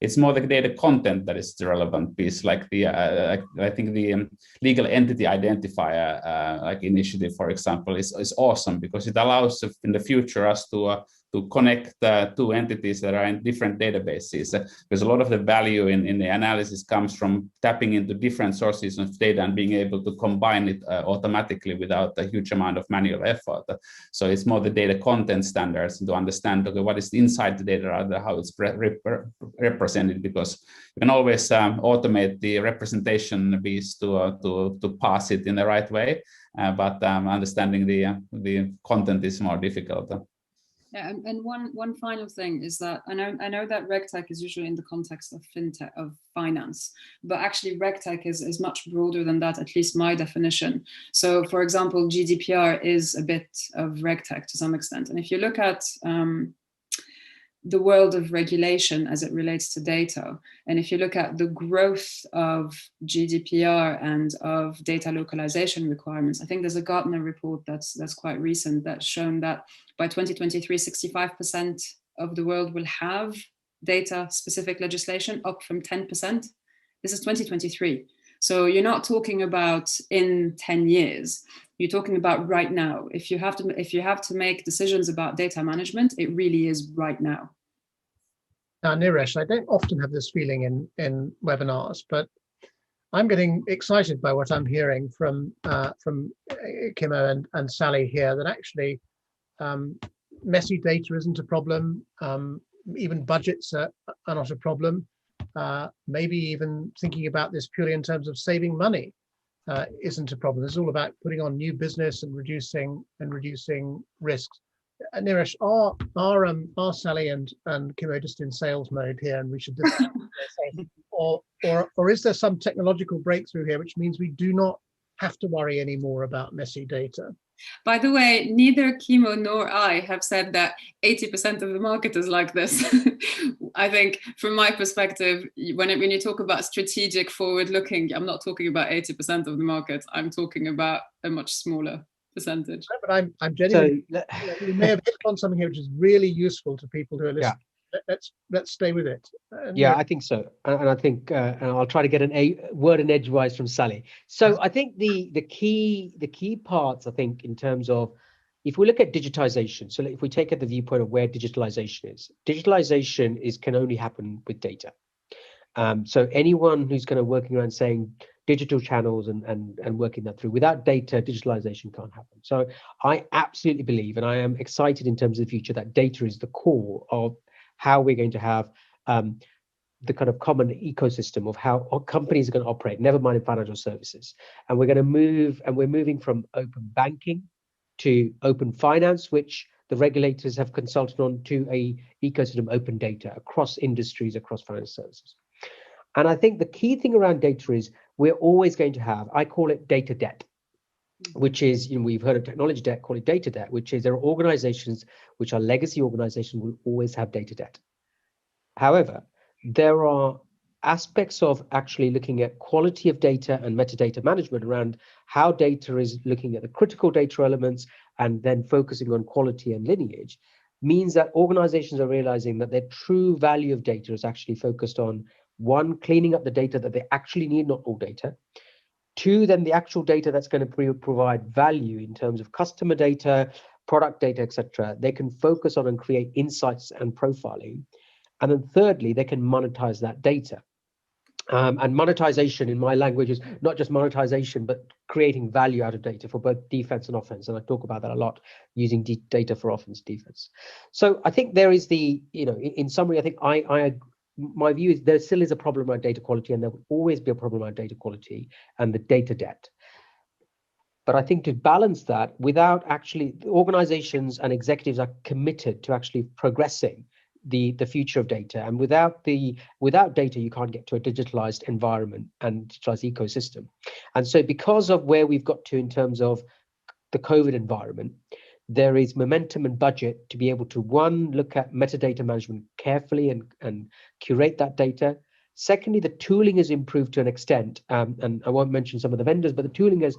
It's more the data content that is the relevant piece. Like I think the legal entity identifier like initiative, for example, is awesome, because it allows in the future us to connect two entities that are in different databases. Because a lot of the value in the analysis comes from tapping into different sources of data and being able to combine it automatically without a huge amount of manual effort. So it's more the data content standards to understand, okay, what is inside the data, rather how it's represented, because you can always automate the representation piece to pass it in the right way, but understanding the content is more difficult. Yeah, and one final thing is that I know that RegTech is usually in the context of FinTech, of finance, but actually RegTech is much broader than that, at least my definition. So, for example, GDPR is a bit of RegTech to some extent. And if you look at the world of regulation as it relates to data, and if you look at the growth of GDPR and of data localization requirements, I think there's a Gartner report that's quite recent that's shown that by 2023, 65% of the world will have data-specific legislation, up from 10%. This is 2023. So you're not talking about in 10 years. You're talking about right now. If you have to make decisions about data management, it really is right now. Now, Niresh, I don't often have this feeling in webinars, but I'm getting excited by what I'm hearing from Kimmo and Sally here, that actually messy data isn't a problem. Even budgets are not a problem. Maybe even thinking about this purely in terms of saving money isn't a problem. It's all about putting on new business and reducing risks. Niresh, are Sally and Kimmo just in sales mode here, and we should just or is there some technological breakthrough here which means we do not have to worry anymore about messy data? By the way, neither Kimmo nor I have said that 80% of the market is like this. I think from my perspective, when you talk about strategic forward-looking, I'm not talking about 80% of the market. I'm talking about a much smaller percentage. But I'm genuinely, you may have hit on something here which is really useful to people who are listening. let's stay with it. Yeah, I think so, and I think, and I'll try to get a word in edgewise from Sally. So I think the key parts, I think, in terms of, if we look at digitization, so if we take at the viewpoint of where digitalization can only happen with data. So anyone who's kind of working around saying digital channels and working that through, without data, digitalization can't happen. So I absolutely believe, and I am excited in terms of the future, that data is the core of how we're going to have the kind of common ecosystem of how companies are going to operate, never mind in financial services. And we're going to move, and we're moving from open banking to open finance, which the regulators have consulted on, to a ecosystem open data across industries, across financial services. And I think the key thing around data is we're always going to have, I call it data debt, which is, we've heard of technology debt, call it data debt, which is there are organizations which are legacy organizations will always have data debt. However, there are aspects of actually looking at quality of data and metadata management around how data is looking at the critical data elements and then focusing on quality and lineage, means that organizations are realizing that their true value of data is actually focused on, one, cleaning up the data that they actually need, not all data. Two, then the actual data that's going to provide value in terms of customer data, product data, etc. They can focus on and create insights and profiling. And then thirdly, they can monetize that data. And monetization in my language is not just monetization, but creating value out of data for both defense and offense. And I talk about that a lot, using data for offense, defense. So I think there is in summary, I think my view is there still is a problem around data quality, and there will always be a problem around data quality and the data debt. But I think to balance that, without actually, organizations and executives are committed to actually progressing the future of data, and without data you can't get to a digitalized environment and digitalized ecosystem. And so because of where we've got to in terms of the COVID environment, there is momentum and budget to be able to, one, look at metadata management carefully and curate that data. Secondly, the tooling has improved to an extent, and I won't mention some of the vendors, but the tooling has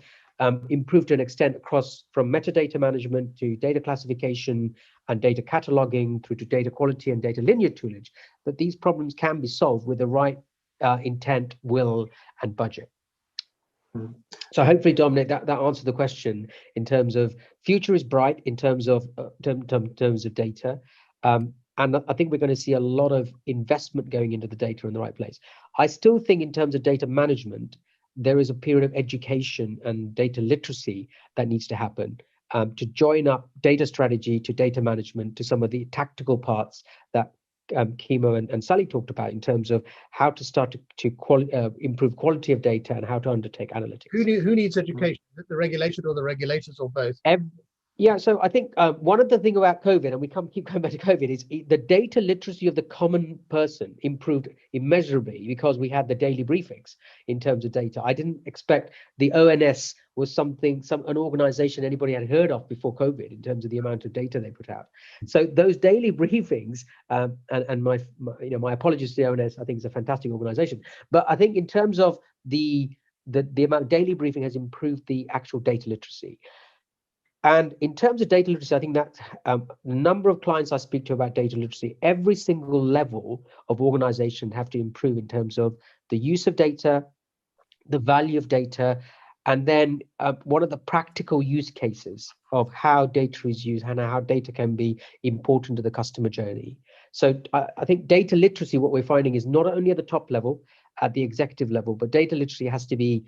improved to an extent across from metadata management to data classification and data cataloging through to data quality and data lineage toolage, that these problems can be solved with the right intent, will, and budget. So hopefully, Dominic, that answered the question in terms of future is bright in terms of terms of data. And I think we're going to see a lot of investment going into the data in the right place. I still think in terms of data management, there is a period of education and data literacy that needs to happen to join up data strategy to data management to some of the tactical parts that Kimo and Sally talked about in terms of how to start to improve quality of data and how to undertake analytics. Who needs education? Is it the regulator or the regulators or both? Yeah, so I think one of the things about COVID, and we keep going back to COVID, is the data literacy of the common person improved immeasurably because we had the daily briefings in terms of data. I didn't expect the ONS was an organization anybody had heard of before COVID in terms of the amount of data they put out. So those daily briefings, and my apologies to the ONS, I think it's a fantastic organization. But I think in terms of the amount of daily briefing has improved the actual data literacy. And in terms of data literacy, I think that the number of clients I speak to about data literacy, every single level of organization have to improve in terms of the use of data, the value of data, and then what are the practical use cases of how data is used and how data can be important to the customer journey. So I think data literacy, what we're finding is not only at the top level, at the executive level, but data literacy has to be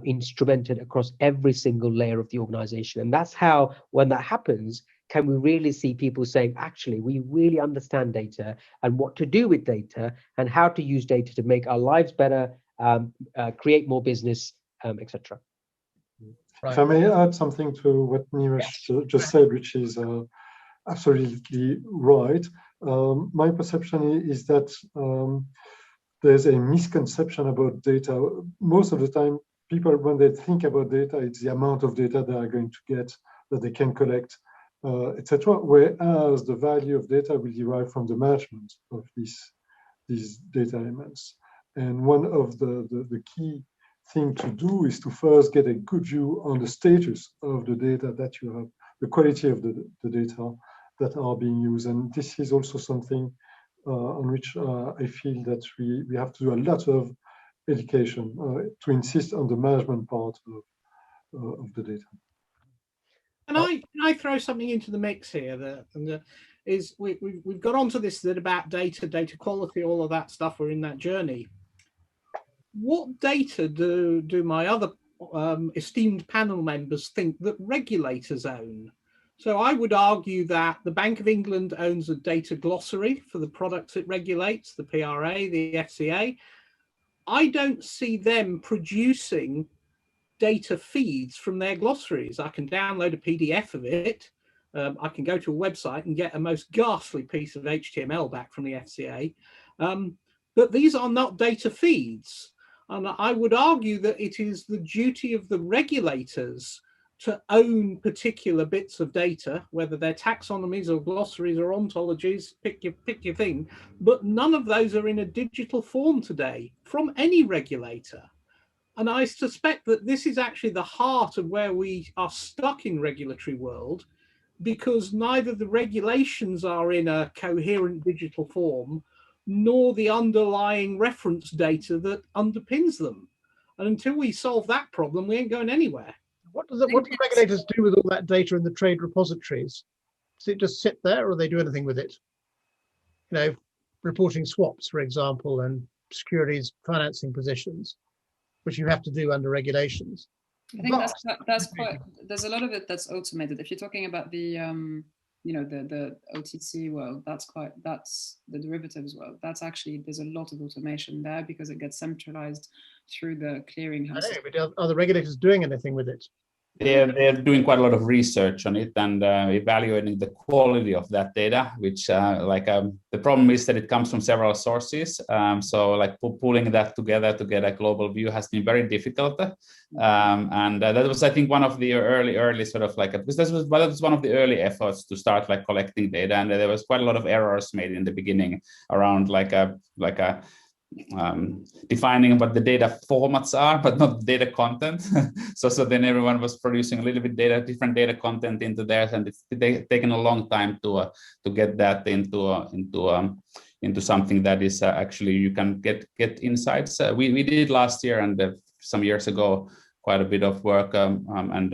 instrumented across every single layer of the organization. And that's how, when that happens, can we really see people saying, actually, we really understand data and what to do with data and how to use data to make our lives better, create more business, etc. If I may add something to what Neeraj just said, which is absolutely right. My perception is that there's a misconception about data. Most of the time, people, when they think about data, it's the amount of data they are going to get, that they can collect, etc. Whereas the value of data will derive from the management of these data elements. And one of the key thing to do is to first get a good view on the status of the data that you have, the quality of the data that are being used. And this is also something on which I feel that we have to do a lot of education to insist on the management part of the data. Can I throw something into the mix here? We've got onto this that about data quality, all of that stuff. We're in that journey. What data do my other esteemed panel members think that regulators own? So I would argue that the Bank of England owns a data glossary for the products it regulates, the PRA, the FCA. I don't see them producing data feeds from their glossaries. I can download a PDF of it. I can go to a website and get a most ghastly piece of HTML back from the FCA. But these are not data feeds. And I would argue that it is the duty of the regulators to own particular bits of data, whether they're taxonomies or glossaries or ontologies, pick your thing. But none of those are in a digital form today from any regulator. And I suspect that this is actually the heart of where we are stuck in regulatory world, because neither the regulations are in a coherent digital form, nor the underlying reference data that underpins them. And until we solve that problem, we ain't going anywhere. What do regulators do with all that data in the trade repositories? Does it just sit there, or they do anything with it? You know, reporting swaps, for example, and securities financing positions, which you have to do under regulations. I think that's quite. There's a lot of it that's automated. If you're talking about the the OTC world, that's the derivatives world. That's actually, there's a lot of automation there because it gets centralized through the clearinghouse. But are the regulators doing anything with it? They're doing quite a lot of research on it and evaluating the quality of that data, which the problem is that it comes from several sources. So like pulling that together to get a global view has been very difficult. And that was, I think, one of the early sort of because that was one of the early efforts to start like collecting data. And there was quite a lot of errors made in the beginning around defining what the data formats are, but not data content. so then everyone was producing a little bit different data content into there, and it's taken a long time to get that into something that is actually you can get insights. We did last year and some years ago quite a bit of work, and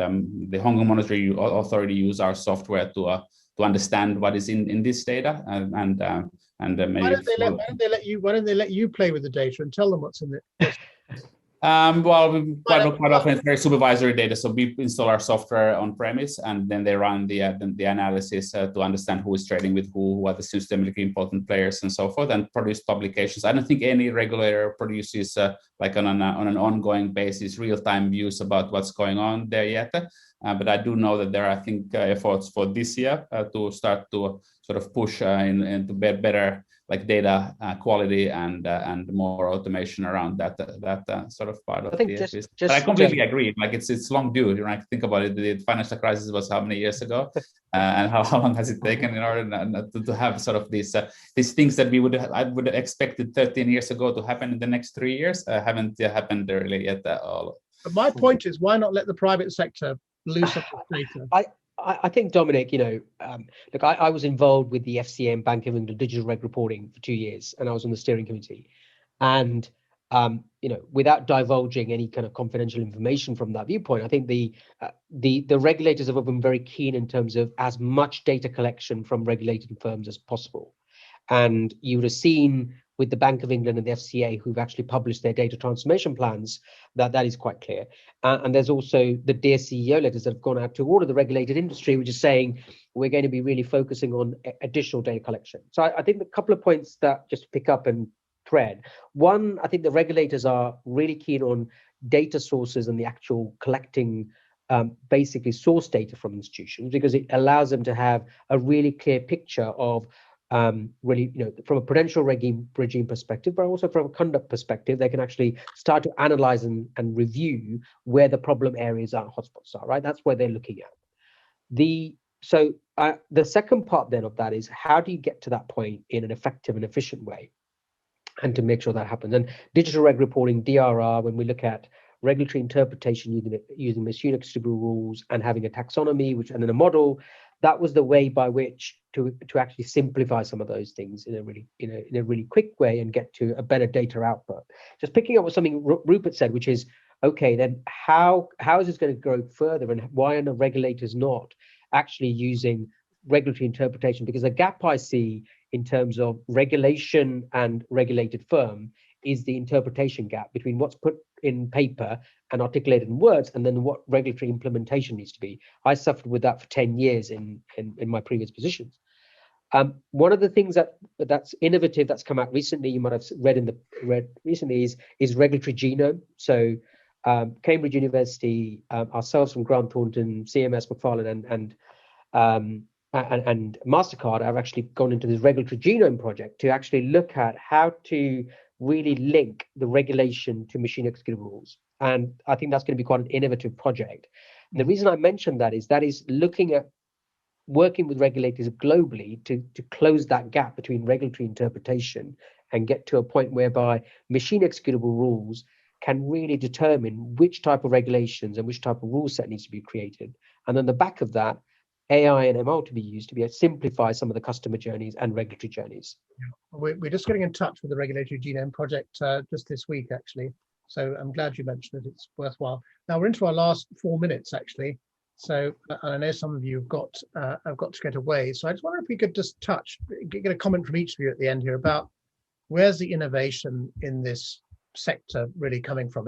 the Hong Kong Monetary Authority use our software to understand what is in this data and maybe why don't they let you play with the data and tell them what's in it? Quite often it's very supervisory data. So we install our software on premise, and then they run the analysis to understand who is trading with who are the systemically important players, and so forth, and produce publications. I don't think any regulator produces on an ongoing basis real-time views about what's going on there yet. But I do know that there are, I think, efforts for this year to start to sort of push into better like data quality and more automation around that sort of part of the business. But I completely agree. Like it's long due. You know, I think about it. The financial crisis was how many years ago, and how long has it taken in order to have sort of these things that I would have expected 13 years ago to happen in the next 3 years haven't happened really yet at all. But my point is, why not let the private sector loose up this data? I think, Dominic, look, I was involved with the FCA and Bank of England digital reg reporting for 2 years, and I was on the steering committee. And without divulging any kind of confidential information from that viewpoint, I think the regulators have been very keen in terms of as much data collection from regulated firms as possible. And you would have seen with the Bank of England and the FCA, who've actually published their data transformation plans, that is quite clear. And there's also the Dear CEO letters that have gone out to all of the regulated industry, which is saying we're going to be really focusing on additional data collection. So I think a couple of points that just pick up and thread. One, I think the regulators are really keen on data sources and the actual collecting basically source data from institutions, because it allows them to have a really clear picture of really, from a prudential regime perspective, but also from a conduct perspective, they can actually start to analyze and review where the problem areas are, hotspots are, right? That's where they're looking at. The second part then of that is, how do you get to that point in an effective and efficient way, and to make sure that happens? And digital reg reporting, DRR, when we look at regulatory interpretation using Miss Unix rules and having a taxonomy, and then a model, that was the way by which to actually simplify some of those things in a really quick way and get to a better data output. Just picking up with something Rupert said, which is, okay, then how is this going to grow further, and why are the regulators not actually using regulatory interpretation? Because the gap I see in terms of regulation and regulated firm is the interpretation gap between what's put in paper and articulated in words, and then what regulatory implementation needs to be. I suffered with that for 10 years in my previous positions. One of the things that's innovative that's come out recently, you might have read recently, is regulatory genome. So Cambridge University, ourselves from Grant Thornton, CMS, McFarlane, and MasterCard have actually gone into this regulatory genome project to actually look at how to really link the regulation to machine executable rules. And I think that's going to be quite an innovative project. And the reason I mentioned that is looking at working with regulators globally to close that gap between regulatory interpretation and get to a point whereby machine executable rules can really determine which type of regulations and which type of rule set needs to be created. And on the back of that, AI and ML to be used to be able to simplify some of the customer journeys and regulatory journeys. We're just getting in touch with the Regulatory Genome Project just this week, actually. So I'm glad you mentioned it. It's worthwhile. Now we're into our last 4 minutes, actually. So I know some of you have got to get away. So I just wonder if we could just get a comment from each of you at the end here about where's the innovation in this sector really coming from.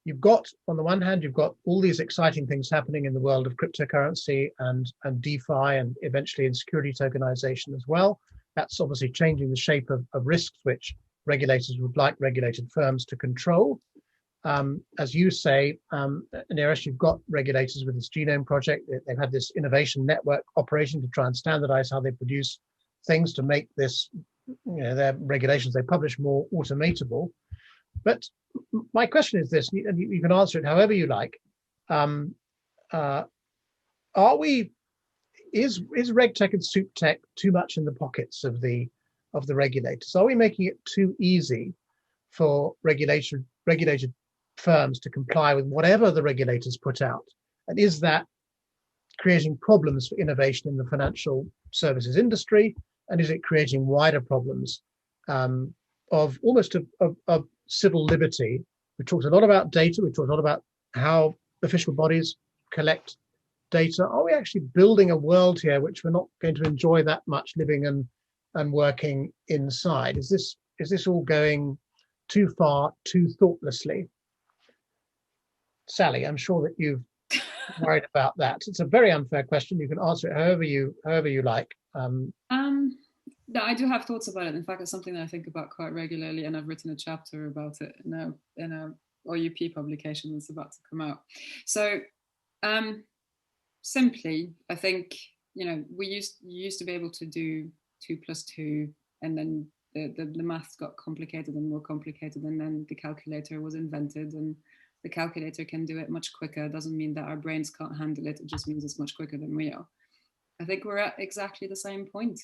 You've got, on the one hand, you've got all these exciting things happening in the world of cryptocurrency and DeFi, and eventually in security tokenization as well. That's obviously changing the shape of risks, which regulators would like regulated firms to control. As you say, Onerous, you've got regulators with this genome project. They've had this innovation network operation to try and standardize how they produce things to make this, their regulations they publish more automatable. But my question is this, and you can answer it however you like. Is RegTech and SupTech too much in the pockets of the regulators? Are we making it too easy for regulated firms to comply with whatever the regulators put out? And is that creating problems for innovation in the financial services industry? And is it creating wider problems of almost of civil liberty? We talked a lot about data. We talked a lot about how official bodies collect data. Are we actually building a world here which we're not going to enjoy that much living and working inside? Is this all going too far, too thoughtlessly? Sally, I'm sure that you've worried about that. It's a very unfair question. You can answer it however you like. No, I do have thoughts about it. In fact, it's something that I think about quite regularly, and I've written a chapter about it in a OUP publication that's about to come out. So simply, I think, we used to be able to do 2 + 2, and then the maths got complicated and more complicated, and then the calculator was invented, and the calculator can do it much quicker. It doesn't mean that our brains can't handle it. It just means it's much quicker than we are. I think we're at exactly the same point.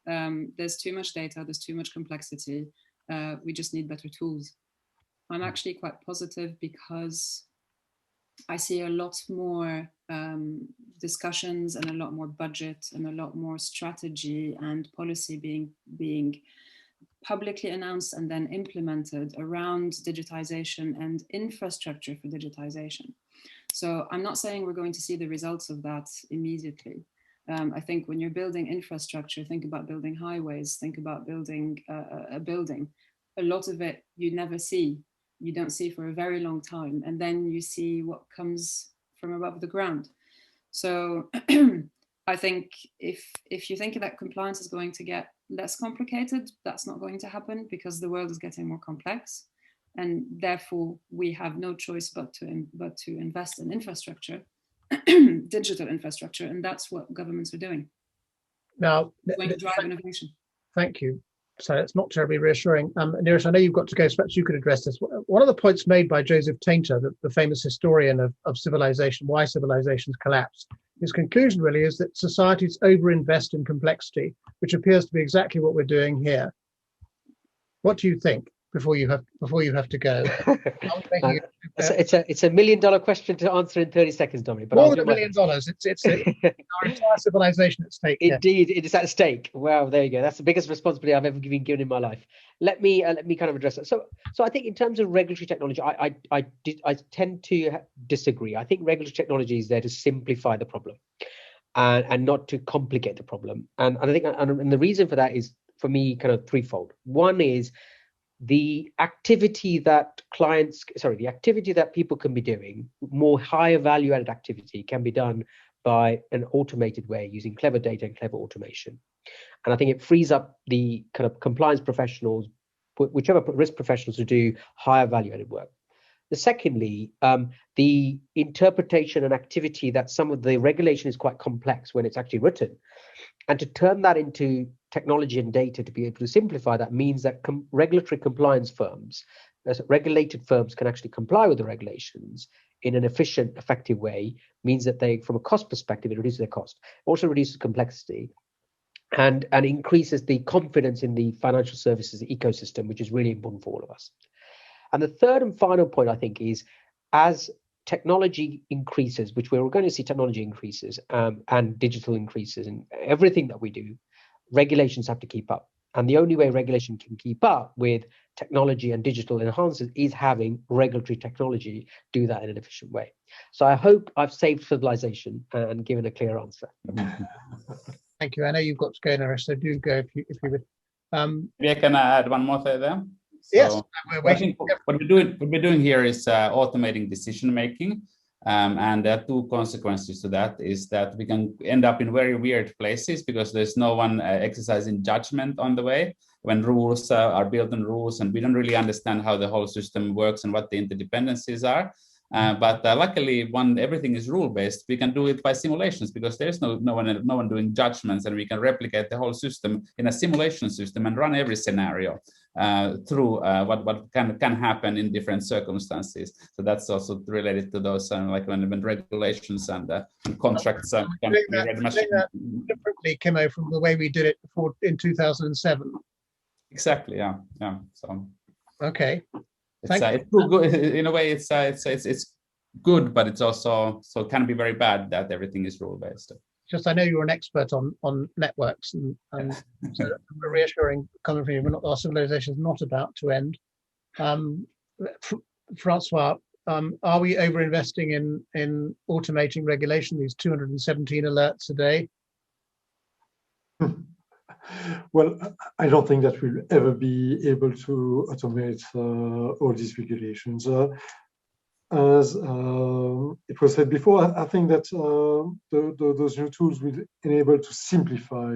There's too much data, there's too much complexity. We just need better tools. I'm actually quite positive because I see a lot more discussions and a lot more budget and a lot more strategy and policy being publicly announced and then implemented around digitization and infrastructure for digitization. So I'm not saying we're going to see the results of that immediately. I think when you're building infrastructure, think about building highways, think about building a building. A lot of it you never see. You don't see for a very long time. And then you see what comes from above the ground. So I think if you think that compliance is going to get less complicated, that's not going to happen because the world is getting more complex. And therefore, we have no choice but to invest in infrastructure. Digital infrastructure, and that's what governments are doing. Now, going to drive innovation. Thank you. So it's not terribly reassuring. Neeraj, I know you've got to go, so perhaps you could address this. One of the points made by Joseph Tainter, the famous historian of civilization, why civilizations collapse, his conclusion really is that societies overinvest in complexity, which appears to be exactly what we're doing here. What do you think before you have to go? Are we making it too It's a $1 million question to answer in 30 seconds, Dominic. But more than $1 million. It's our entire civilization at stake. Indeed, it is at stake. Wow, there you go. That's the biggest responsibility I've ever been given in my life. Let me kind of address that. So I think in terms of regulatory technology, I tend to disagree. I think regulatory technology is there to simplify the problem and not to complicate the problem. And I think and the reason for that is, for me, kind of threefold. One is the activity that people can be doing, more higher value added activity, can be done by an automated way using clever data and clever automation. And I think it frees up the kind of compliance professionals, whichever risk professionals, to do higher value added work. Secondly, the interpretation and activity that some of the regulation is quite complex when it's actually written. And to turn that into technology and data to be able to simplify that means that regulatory compliance firms, regulated firms, can actually comply with the regulations in an efficient, effective way. Means that they, from a cost perspective, it reduces their cost, also reduces complexity, and increases the confidence in the financial services ecosystem, which is really important for all of us. And the third and final point, I think, is as technology increases, which we're going to see technology increases and digital increases in everything that we do, regulations have to keep up. And the only way regulation can keep up with technology and digital enhancers is having regulatory technology do that in an efficient way. So I hope I've saved civilization and given a clear answer. Thank you. I know you've got to go now, so do go if you would. Yeah, can I add one more thing there? Yes, we're waiting. What we're doing here is automating decision making, and there are two consequences to that. Is that we can end up in very weird places because there's no one exercising judgment on the way when rules are built on rules, and we don't really understand how the whole system works and what the interdependencies are. But luckily, when everything is rule-based, we can do it by simulations because there's no one doing judgments, and we can replicate the whole system in a simulation system and run every scenario through what can happen in different circumstances. So that's also related to those like when regulations and contracts can be read much differently, Kimmo, from the way we did it before in 2007. Exactly. Yeah. So. Okay. It's good in a way. It's good, but it's also so can be very bad that everything is rule based. Just I know you're an expert on networks, and so a reassuring comment from you. Our civilization is not about to end. Francois, are we over investing in automating regulation? These 217 alerts a day. Well, I don't think that we'll ever be able to automate all these regulations. As it was said before, I think that those new tools will enable to simplify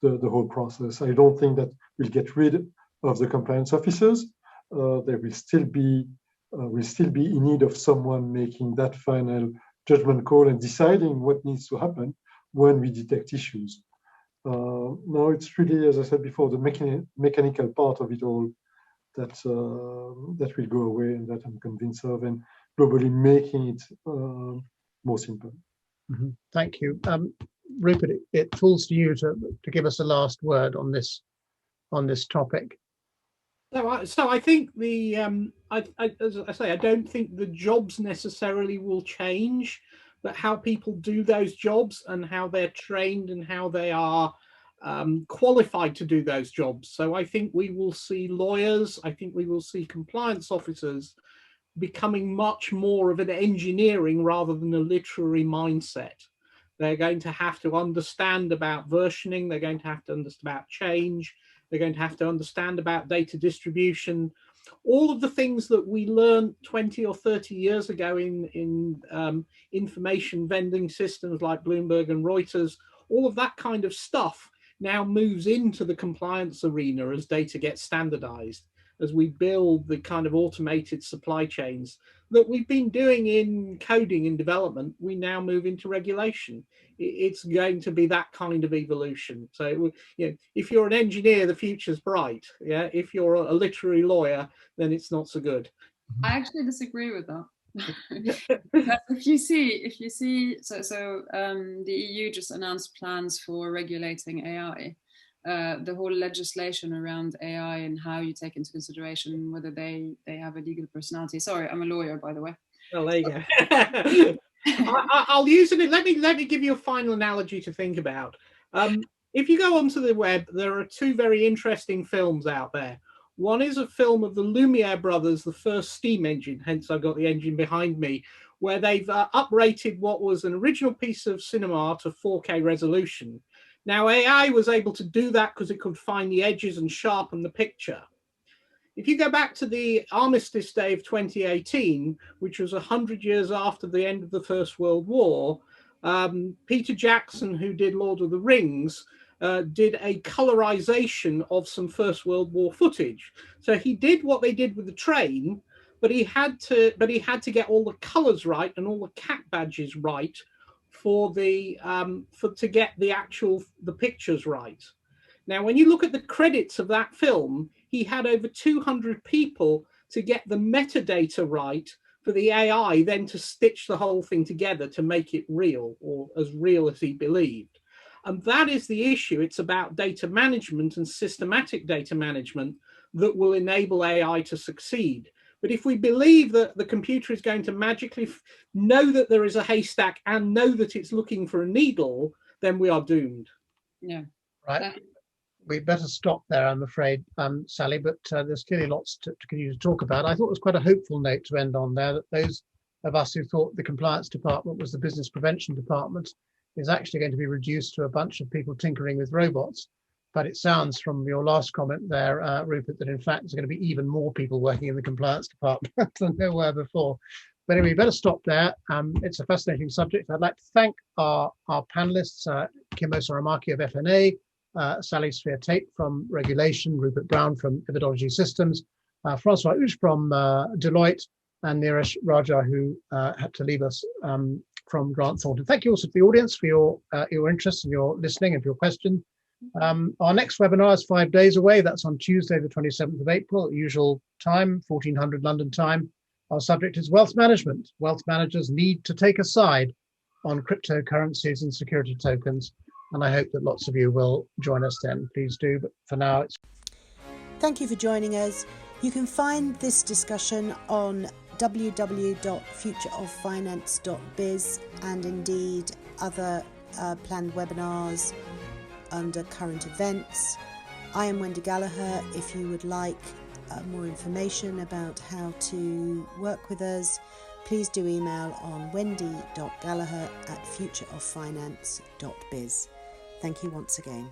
the whole process. I don't think that we'll get rid of the compliance officers. They will still be in need of someone making that final judgment call and deciding what needs to happen when we detect issues. Now it's really, as I said before, the mechanical part of it all that will go away, and that I'm convinced of, and globally making it more simple. Mm-hmm. Thank you, Rupert. It falls to you to give us a last word on this topic. So I think as I say, I don't think the jobs necessarily will change, but how people do those jobs and how they're trained and how they are qualified to do those jobs. So I think we will see lawyers, I think we will see compliance officers becoming much more of an engineering rather than a literary mindset. They're going to have to understand about versioning, they're going to have to understand about change, they're going to have to understand about data distribution, all of the things that we learned 20 or 30 years ago in information vending systems like Bloomberg and Reuters. All of that kind of stuff now moves into the compliance arena as data gets standardized, as we build the kind of automated supply chains that we've been doing in coding and development. We now move into regulation. It's going to be that kind of evolution. So, if you're an engineer, the future's bright. Yeah, if you're a literary lawyer, then it's not so good. I actually disagree with that. if you see, the EU just announced plans for regulating AI. the whole legislation around AI and how you take into consideration whether they have a legal personality. Sorry, I'm a lawyer, by the way. Well, there you go. I'll use it. Let me give you a final analogy to think about. If you go onto the web, there are two very interesting films out there. One is a film of the Lumiere brothers, the first steam engine, hence I've got the engine behind me, where they've uprated what was an original piece of cinema to 4K resolution. Now, AI was able to do that because it could find the edges and sharpen the picture. If you go back to the Armistice Day of 2018, which was 100 years after the end of the First World War, Peter Jackson, who did Lord of the Rings, did a colorization of some First World War footage. So he did what they did with the train, but he had to get all the colors right and all the cat badges right to get the pictures right. Now, when you look at the credits of that film, he had over 200 people to get the metadata right for the AI then to stitch the whole thing together to make it real, or as real as he believed. And that is the issue. It's about data management and systematic data management that will enable AI to succeed. But if we believe that the computer is going to magically know that there is a haystack and know that it's looking for a needle, then we are doomed. Yeah. Right. We better stop there, I'm afraid, Sally, but there's clearly lots to continue to talk about. I thought it was quite a hopeful note to end on there, that those of us who thought the compliance department was the business prevention department is actually going to be reduced to a bunch of people tinkering with robots. But it sounds from your last comment there, Rupert, that in fact there's going to be even more people working in the compliance department than there were before. But anyway, we better stop there. It's a fascinating subject. I'd like to thank our panelists, Kimbo Soramaki of FNA, Sally Sphere-Tate from Regulation, Rupert Brown from Evidology Systems, Francois Uge from Deloitte, and Neeraj Raja, who had to leave us from Grant Thornton. Thank you also to the audience for your interest and your listening and for your questions. Our next webinar is 5 days away. That's on Tuesday, the 27th of April, usual time, 1400 London time. Our subject is wealth management. Wealth managers need to take a side on cryptocurrencies and security tokens. And I hope that lots of you will join us then. Please do. But for now, it's... Thank you for joining us. You can find this discussion on www.futureoffinance.biz and indeed other planned webinars under current events. I am Wendy Gallagher. If you would like more information about how to work with us, please do email on wendy.gallagher@futureoffinance.biz. Thank you once again.